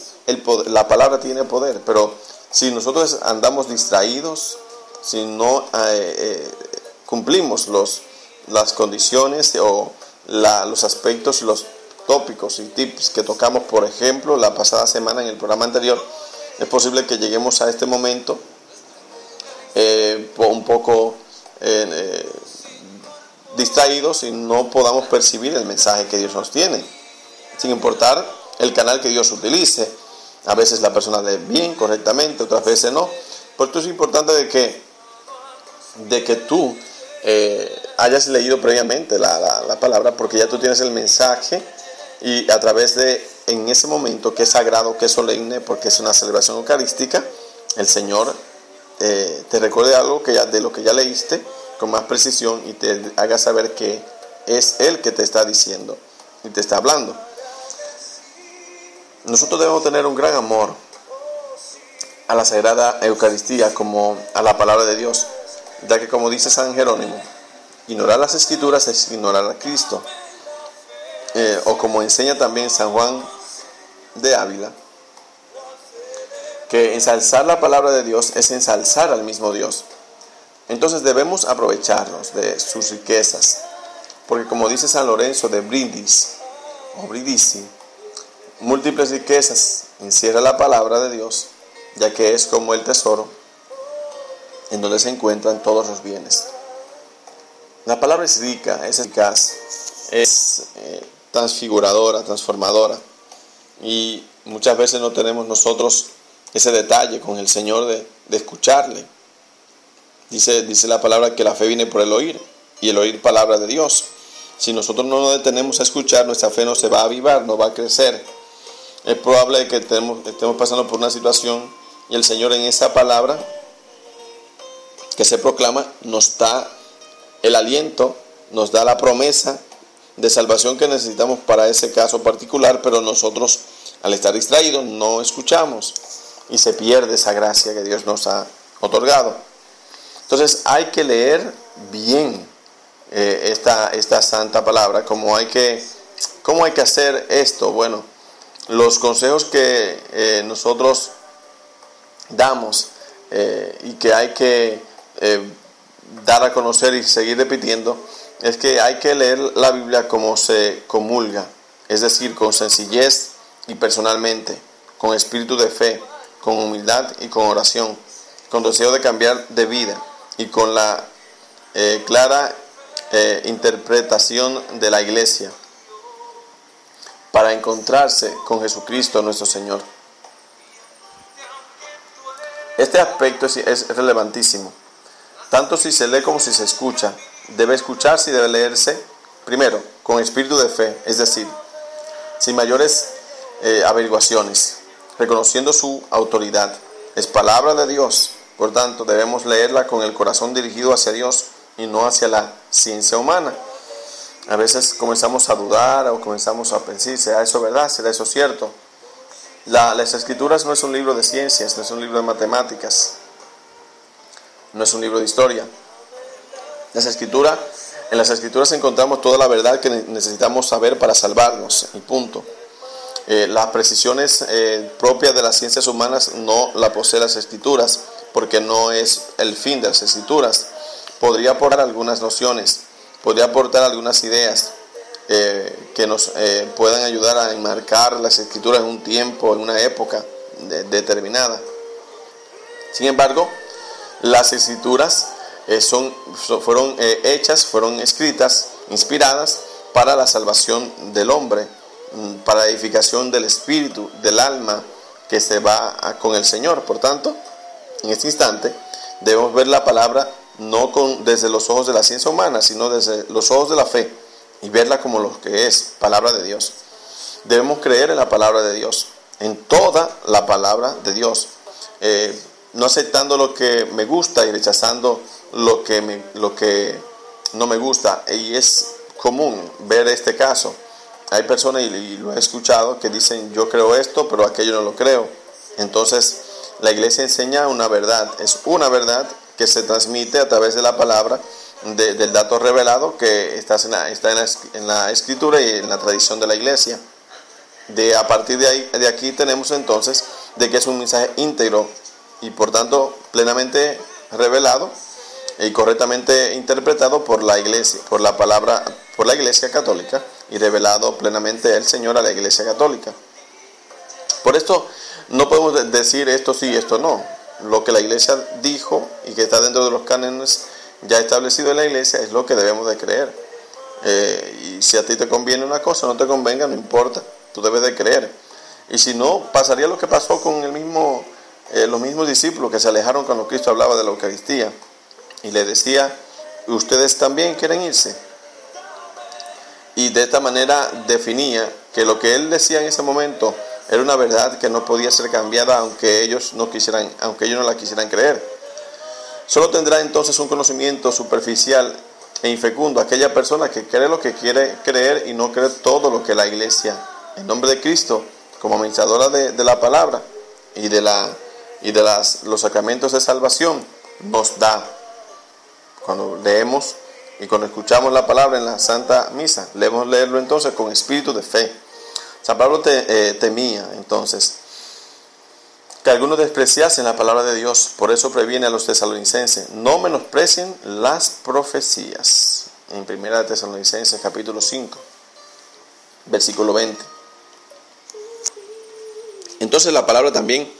la palabra tiene poder, pero si nosotros andamos distraídos, si no cumplimos las condiciones o los aspectos y los tópicos y tips que tocamos, por ejemplo, la pasada semana en el programa anterior, es posible que lleguemos a este momento un poco distraídos y no podamos percibir el mensaje que Dios nos tiene, sin importar el canal que Dios utilice. A veces la persona lee bien, correctamente, otras veces no. Por esto es importante de que tú hayas leído previamente la palabra, porque ya tú tienes el mensaje, y a través de, en ese momento que es sagrado, que es solemne, porque es una celebración eucarística, el Señor te recuerde algo de lo que ya leíste con más precisión, y te haga saber que es Él que te está diciendo y te está hablando. Nosotros debemos tener un gran amor a la Sagrada Eucaristía, como a la palabra de Dios, ya que, como dice San Jerónimo, ignorar las Escrituras es ignorar a Cristo, o como enseña también San Juan de Ávila, que ensalzar la palabra de Dios es ensalzar al mismo Dios. Entonces debemos aprovecharnos de sus riquezas, porque, como dice San Lorenzo de Brindisi, múltiples riquezas encierra la palabra de Dios, ya que es como el tesoro en donde se encuentran todos los bienes. La palabra es rica, es eficaz, es transfiguradora, transformadora, y muchas veces no tenemos nosotros ese detalle con el Señor de escucharle. Dice la palabra que la fe viene por el oír, y el oír palabra de Dios. Si nosotros no nos detenemos a escuchar, nuestra fe no se va a avivar, no va a crecer. Es probable que estemos pasando por una situación, y el Señor, en esa palabra que se proclama, nos da el aliento, nos da la promesa de salvación que necesitamos para ese caso particular, pero nosotros, al estar distraídos, no escuchamos y se pierde esa gracia que Dios nos ha otorgado. Entonces hay que leer bien esta santa palabra. ¿Cómo hay que hacer esto? Bueno, los consejos que nosotros damos y que hay que dar a conocer y seguir repitiendo, es que hay que leer la Biblia como se comulga, es decir, con sencillez y personalmente, con espíritu de fe, con humildad y con oración, con deseo de cambiar de vida y con la clara interpretación de la Iglesia para encontrarse con Jesucristo nuestro Señor. Este aspecto es relevantísimo, tanto si se lee como si se escucha. Debe escucharse y debe leerse, primero, con espíritu de fe, es decir, sin mayores averiguaciones, reconociendo su autoridad. Es palabra de Dios, por tanto debemos leerla con el corazón dirigido hacia Dios y no hacia la ciencia humana. A veces comenzamos a dudar o comenzamos a pensar, ¿será eso verdad? ¿Será eso cierto? Las Escrituras no es un libro de ciencias, no es un libro de matemáticas, no es un libro de historia. En las Escrituras encontramos toda la verdad que necesitamos saber para salvarnos, y punto. Las precisiones propias de las ciencias humanas no la poseen las Escrituras, porque no es el fin de las Escrituras. Podría aportar algunas nociones, podría aportar algunas ideas que nos puedan ayudar a enmarcar las Escrituras en un tiempo, en una época determinada. Sin embargo, las Escrituras fueron escritas, inspiradas para la salvación del hombre, para la edificación del espíritu, del alma que se va con el Señor. Por tanto, en este instante debemos ver la palabra no desde los ojos de la ciencia humana, sino desde los ojos de la fe, y verla como lo que es, palabra de Dios. Debemos creer en la palabra de Dios, en toda la palabra de Dios, no aceptando lo que me gusta y rechazando lo que no me gusta. Y es común ver este caso. Hay personas, y lo he escuchado, que dicen: yo creo esto, pero aquello no lo creo. Entonces la Iglesia enseña una verdad, es una verdad que se transmite a través de la palabra, del dato revelado que está en la Escritura y en la tradición de la Iglesia. A partir de aquí tenemos entonces de que es un mensaje íntegro y por tanto plenamente revelado y correctamente interpretado por la Iglesia, por la Iglesia Católica, y revelado plenamente el Señor a la Iglesia Católica. Por esto no podemos decir esto sí, esto no. Lo que la Iglesia dijo y que está dentro de los cánones ya establecidos en la Iglesia es lo que debemos de creer. Y si a ti te conviene una cosa, no te convenga, no importa, tú debes de creer. Y si no, pasaría lo que pasó con los mismos discípulos que se alejaron cuando Cristo hablaba de la Eucaristía y le decía, ustedes también quieren irse. Y de esta manera definía que lo que él decía en ese momento era una verdad que no podía ser cambiada aunque ellos no la quisieran creer. Solo tendrá entonces un conocimiento superficial e infecundo aquella persona que cree lo que quiere creer y no cree todo lo que la Iglesia, en nombre de Cristo, como administradora de la palabra y de los sacramentos de salvación, nos da. Cuando leemos y cuando escuchamos la palabra en la Santa Misa, debemos leerlo entonces con espíritu de fe. San Pablo temía entonces que algunos despreciasen la palabra de Dios. Por eso previene a los tesalonicenses, no menosprecien las profecías. En 1 Tesalonicenses capítulo 5, versículo 20. Entonces la palabra también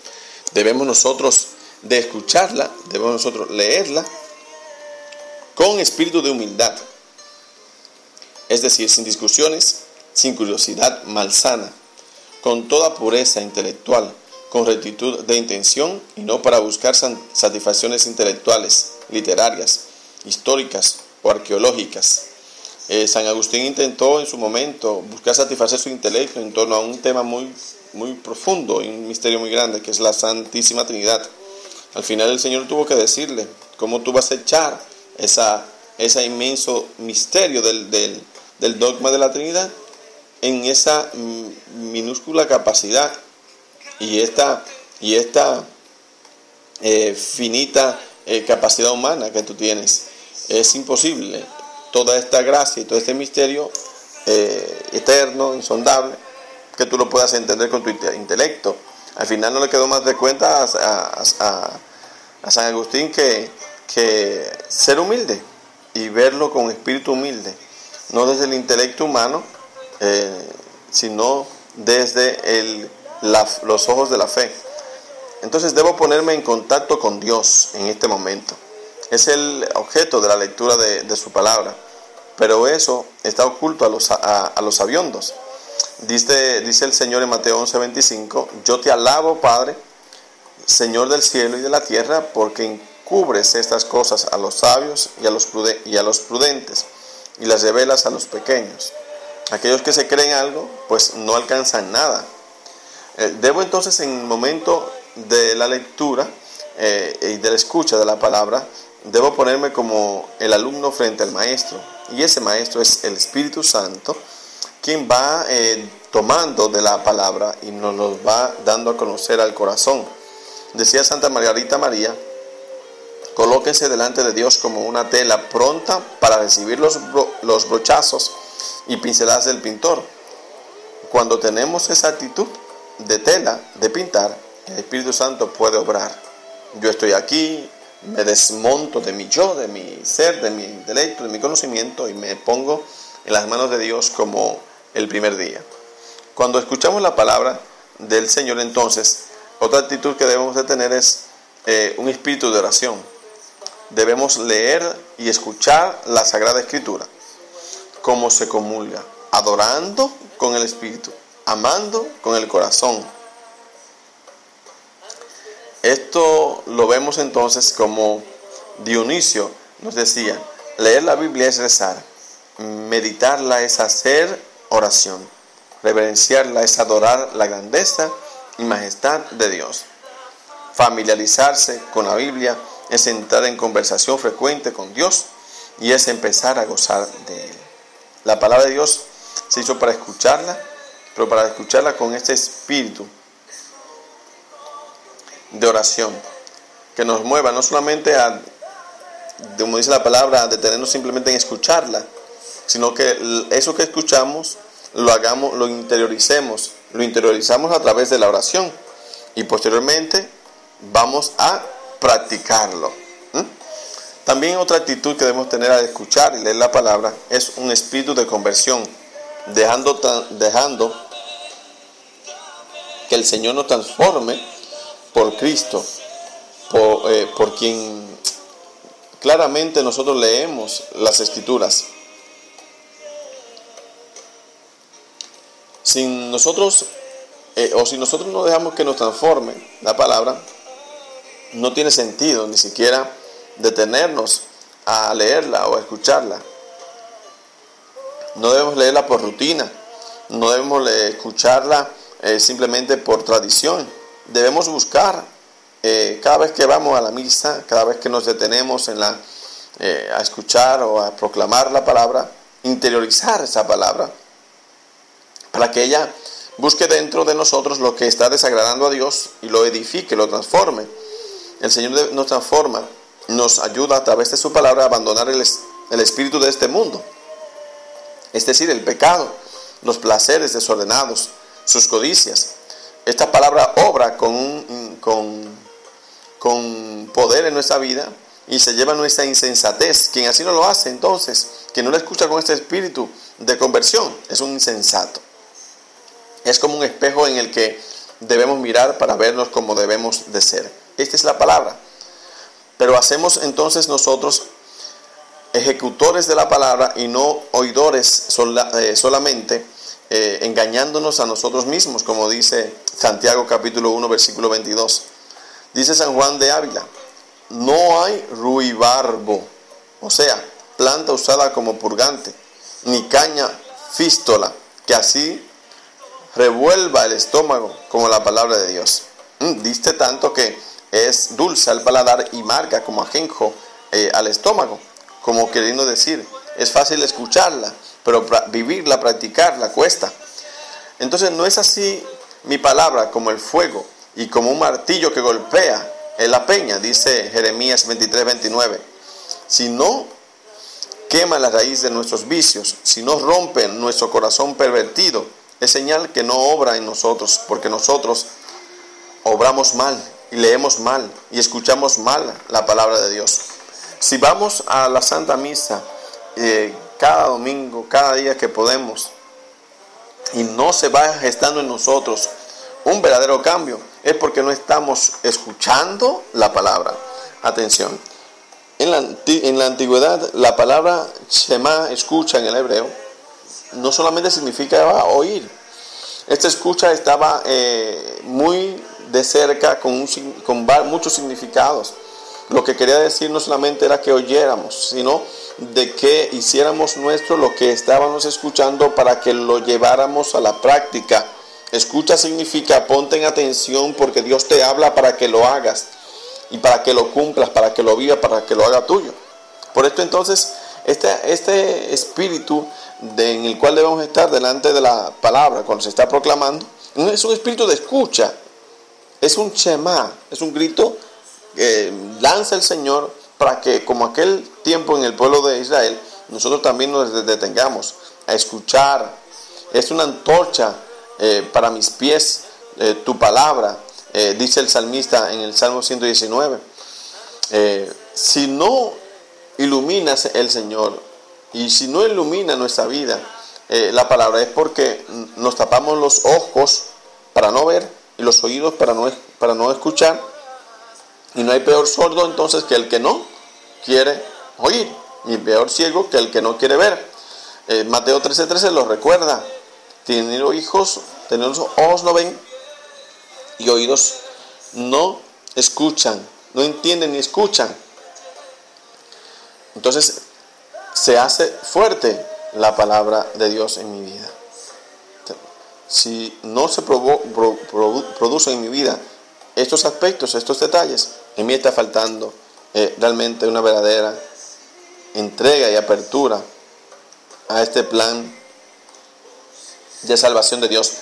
debemos nosotros de escucharla, debemos nosotros leerla con espíritu de humildad. Es decir, sin discusiones, sin curiosidad malsana, con toda pureza intelectual, con rectitud de intención y no para buscar satisfacciones intelectuales, literarias, históricas o arqueológicas. San Agustín intentó en su momento buscar satisfacer su intelecto en torno a un tema muy profundo y un misterio muy grande que es la Santísima Trinidad. Al final el Señor tuvo que decirle, ¿cómo tú vas a echar ese inmenso misterio del dogma de la Trinidad en esa minúscula capacidad y esta finita capacidad humana que tú tienes? Es imposible toda esta gracia y todo este misterio eterno, insondable, que tú lo puedas entender con tu intelecto. Al final no le quedó más de cuenta a San Agustín que ser humilde y verlo con espíritu humilde, no desde el intelecto humano, sino desde los ojos de la fe. Entonces debo ponerme en contacto con Dios en este momento. Es el objeto de la lectura de su palabra, pero eso está oculto a los sabiondos. Dice el Señor en Mateo 11:25, yo te alabo, Padre, Señor del cielo y de la tierra, porque encubres estas cosas a los sabios y a los prudentes, y las revelas a los pequeños. Aquellos que se creen algo, pues no alcanzan nada. Debo entonces, en el momento de la lectura y de la escucha de la palabra, debo ponerme como el alumno frente al maestro, y ese maestro es el Espíritu Santo, quien va tomando de la palabra y nos los va dando a conocer al corazón. Decía Santa Margarita María, colóquense delante de Dios como una tela pronta para recibir los brochazos y pinceladas del pintor. Cuando tenemos esa actitud de tela, de pintar, el Espíritu Santo puede obrar. Yo estoy aquí, me desmonto de mi yo, de mi ser, de mi intelecto, de mi conocimiento, y me pongo en las manos de Dios como el primer día. Cuando escuchamos la palabra del Señor, entonces, otra actitud que debemos de tener es un espíritu de oración. Debemos leer y escuchar la Sagrada Escritura, cómo se comulga, adorando con el espíritu, amando con el corazón. Esto lo vemos entonces como Dionisio nos decía, leer la Biblia es rezar, meditarla es hacer oración, reverenciarla es adorar la grandeza y majestad de Dios. Familiarizarse con la Biblia es entrar en conversación frecuente con Dios y es empezar a gozar de Él. La palabra de Dios se hizo para escucharla, pero para escucharla con este espíritu de oración, que nos mueva no solamente como dice la palabra, a detenernos simplemente en escucharla, sino que eso que escuchamos lo interiorizamos a través de la oración y posteriormente vamos a practicarlo. También otra actitud que debemos tener al escuchar y leer la palabra es un espíritu de conversión, dejando que el Señor nos transforme por Cristo, por quien claramente nosotros leemos las Escrituras. Si nosotros no dejamos que nos transforme la palabra, no tiene sentido ni siquiera detenernos a leerla o a escucharla. No debemos leerla por rutina, no debemos escucharla simplemente por tradición. Debemos buscar cada vez que vamos a la misa, cada vez que nos detenemos a escuchar o a proclamar la palabra, interiorizar esa palabra para que ella busque dentro de nosotros lo que está desagradando a Dios y lo edifique, lo transforme. El Señor nos transforma, nos ayuda a través de su palabra a abandonar el espíritu de este mundo. Es decir, el pecado, los placeres desordenados, sus codicias. Esta palabra obra con poder en nuestra vida y se lleva nuestra insensatez. Quien así no lo hace, entonces, quien no la escucha con este espíritu de conversión, es un insensato. Es como un espejo en el que debemos mirar para vernos como debemos de ser. Esta es la palabra. Pero hacemos entonces nosotros ejecutores de la palabra y no oidores solamente, engañándonos a nosotros mismos, como dice Santiago capítulo 1 versículo 22. Dice San Juan de Ávila: no hay ruibarbo, o sea, planta usada como purgante, ni caña fístola, que así revuelva el estómago como la palabra de Dios. Diste tanto que es dulce al paladar y marca como ajenjo al estómago, como queriendo decir, es fácil escucharla, pero vivirla, practicarla cuesta. Entonces no es así mi palabra como el fuego y como un martillo que golpea en la peña, dice Jeremías 23:29. Si no quema la raíz de nuestros vicios, si no rompe nuestro corazón pervertido, es señal que no obra en nosotros, porque nosotros obramos mal y leemos mal y escuchamos mal la palabra de Dios. Si vamos a la Santa Misa cada domingo, cada día que podemos, y no se va gestando en nosotros un verdadero cambio, es porque no estamos escuchando la palabra. Atención, en la antigüedad la palabra Shema, escucha en el hebreo, no solamente significa oír. Esta escucha estaba muy de cerca con muchos significados. Lo que quería decir no solamente era que oyéramos, sino de que hiciéramos nuestro lo que estábamos escuchando para que lo lleváramos a la práctica. Escucha significa ponte en atención porque Dios te habla para que lo hagas y para que lo cumplas, para que lo vivas, para que lo haga tuyo. Por esto entonces este espíritu en el cual debemos estar delante de la palabra cuando se está proclamando es un espíritu de escucha, es un shema, es un grito que lanza el Señor para que, como aquel tiempo en el pueblo de Israel, nosotros también nos detengamos a escuchar. Es una antorcha para mis pies, tu palabra, dice el salmista en el Salmo 119. Si no iluminas el Señor y si no ilumina nuestra vida la palabra, es porque nos tapamos los ojos para no ver y los oídos para no escuchar. Y no hay peor sordo entonces que el que no quiere oír, ni peor ciego que el que no quiere ver. Mateo 13:13 lo recuerda: teniendo ojos no ven y oídos no escuchan, no entienden ni escuchan. Entonces se hace fuerte la palabra de Dios en mi vida. Si no se produce en mi vida estos aspectos, estos detalles, en mí está faltando realmente una verdadera entrega y apertura a este plan de salvación de Dios.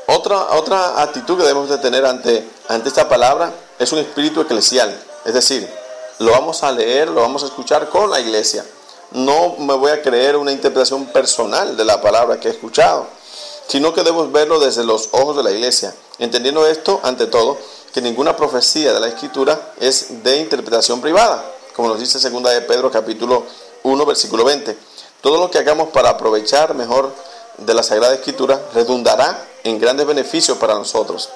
Otra actitud que debemos de tener ante esta palabra es un espíritu eclesial, es decir, lo vamos a leer, lo vamos a escuchar con la iglesia. No me voy a creer una interpretación personal de la palabra que he escuchado, sino que debemos verlo desde los ojos de la iglesia, entendiendo esto, ante todo, que ninguna profecía de la Escritura es de interpretación privada, como nos dice 2 de Pedro capítulo 1 versículo 20. Todo lo que hagamos para aprovechar mejor de la Sagrada Escritura redundará en grandes beneficios para nosotros,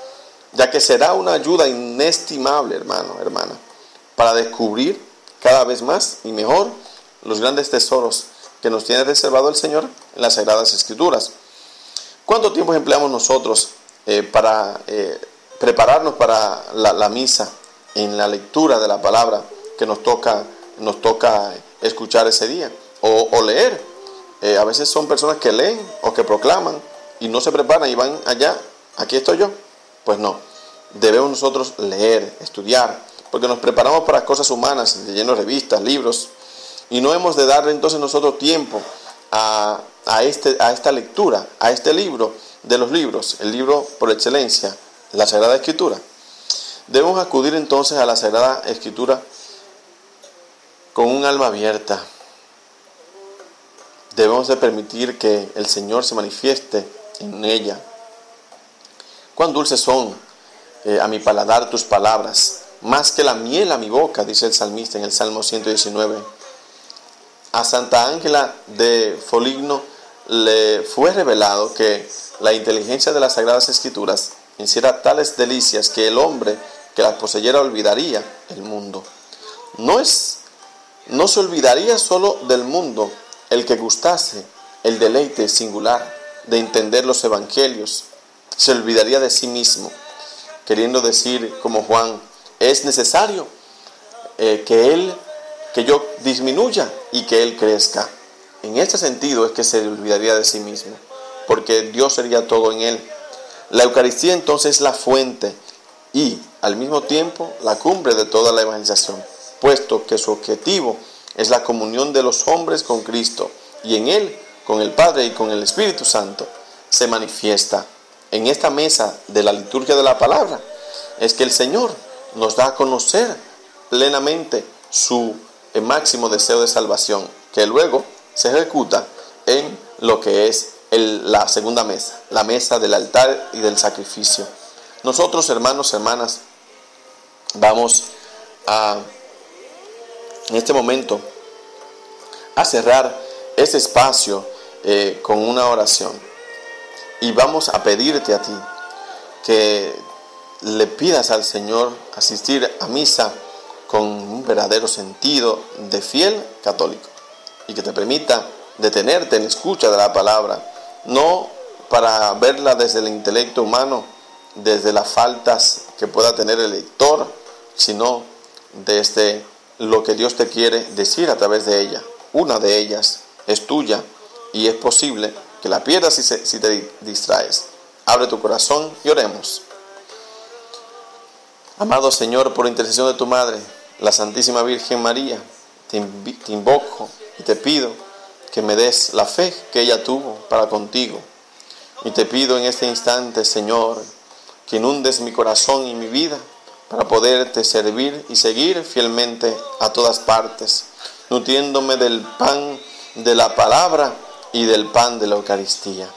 ya que será una ayuda inestimable, hermano, hermana, para descubrir cada vez más y mejor los grandes tesoros que nos tiene reservado el Señor en las Sagradas Escrituras. ¿Cuánto tiempo empleamos nosotros para prepararnos para la misa, en la lectura de la palabra que nos toca escuchar ese día o leer? A veces son personas que leen o que proclaman y no se preparan y van allá, aquí estoy yo. Pues no, debemos nosotros leer, estudiar, porque nos preparamos para cosas humanas, leyendo revistas, libros, y no hemos de darle entonces nosotros tiempo a esta lectura, a este libro de los libros, el libro por excelencia, la Sagrada Escritura. Debemos acudir entonces a la Sagrada Escritura con un alma abierta. Debemos de permitir que el Señor se manifieste en ella. Cuán dulces son a mi paladar tus palabras, más que la miel a mi boca, dice el salmista en el Salmo 119. A Santa Ángela de Foligno le fue revelado que la inteligencia de las Sagradas Escrituras hiciera tales delicias que el hombre que las poseyera olvidaría el mundo. No se olvidaría solo del mundo el que gustase el deleite singular de entender los evangelios, se olvidaría de sí mismo, queriendo decir como Juan, es necesario que yo disminuya y que Él crezca. En este sentido es que se olvidaría de sí mismo, porque Dios sería todo en Él. La Eucaristía entonces es la fuente y al mismo tiempo la cumbre de toda la evangelización, puesto que su objetivo es la comunión de los hombres con Cristo y en Él, con el Padre y con el Espíritu Santo, se manifiesta. En esta mesa de la liturgia de la palabra es que el Señor nos da a conocer plenamente su máximo deseo de salvación, que luego se ejecuta en lo que es la segunda mesa, la mesa del altar y del sacrificio. Nosotros, hermanos, hermanas, vamos en este momento a cerrar este espacio con una oración y vamos a pedirte a ti que le pidas al Señor asistir a misa con un verdadero sentido de fiel católico y que te permita detenerte en la escucha de la palabra, no para verla desde el intelecto humano, desde las faltas que pueda tener el lector, sino desde lo que Dios te quiere decir a través de ella. Una de ellas es tuya y es posible que la pierdas si te distraes. Abre tu corazón y oremos. Amado Señor, por intercesión de tu Madre, la Santísima Virgen María, te invoco y te pido que me des la fe que ella tuvo para contigo. Y te pido en este instante, Señor, que inundes mi corazón y mi vida para poderte servir y seguir fielmente a todas partes, nutriéndome del pan de la palabra y del pan de la Eucaristía.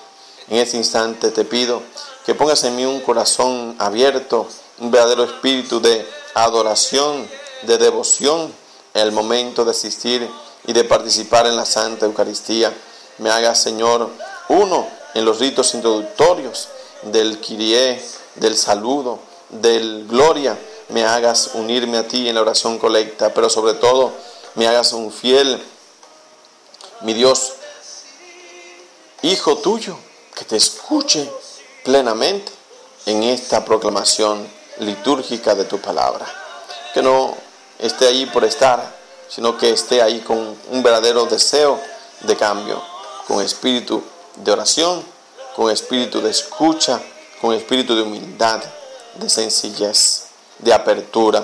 En este instante te pido que pongas en mí un corazón abierto, un verdadero espíritu de adoración, de devoción en el momento de asistir y de participar en la Santa Eucaristía. Me hagas, Señor, uno en los ritos introductorios del Kyrie, del saludo, del Gloria. Me hagas unirme a ti en la oración colecta, pero sobre todo me hagas un fiel, mi Dios, hijo tuyo, que te escuche plenamente en esta proclamación litúrgica de tu palabra. Que no esté ahí por estar, sino que esté ahí con un verdadero deseo de cambio, con espíritu de oración, con espíritu de escucha, con espíritu de humildad, de sencillez, de apertura.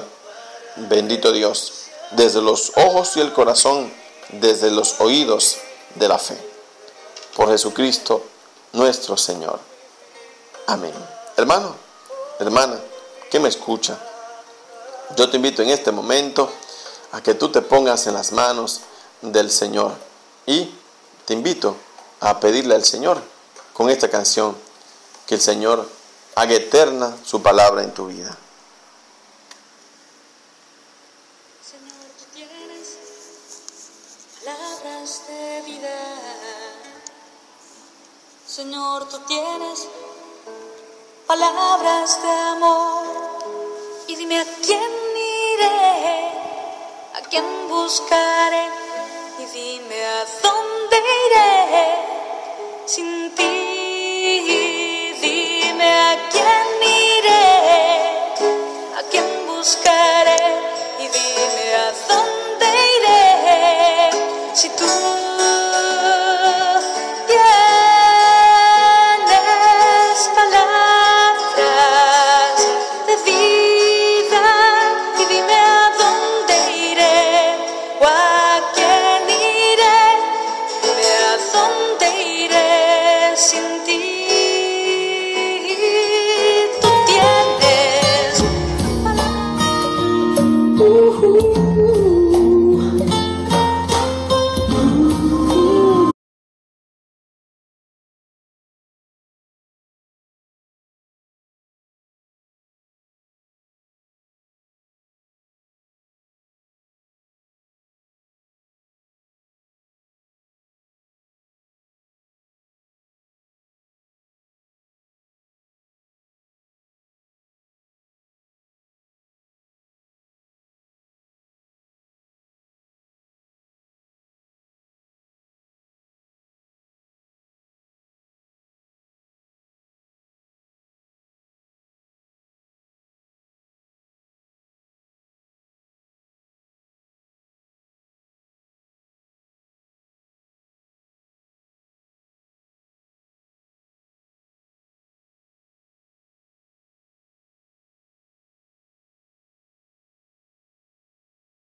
Bendito Dios, desde los ojos y el corazón, desde los oídos de la fe. Por Jesucristo nuestro Señor. Amén. Hermano, hermana, que me escucha, yo te invito en este momento a que tú te pongas en las manos del Señor y te invito a pedirle al Señor con esta canción que el Señor haga eterna su palabra en tu vida. Señor, tú tienes palabras de vida. Señor, tú tienes palabras de amor. Y dime a quién iré, a quién buscaré,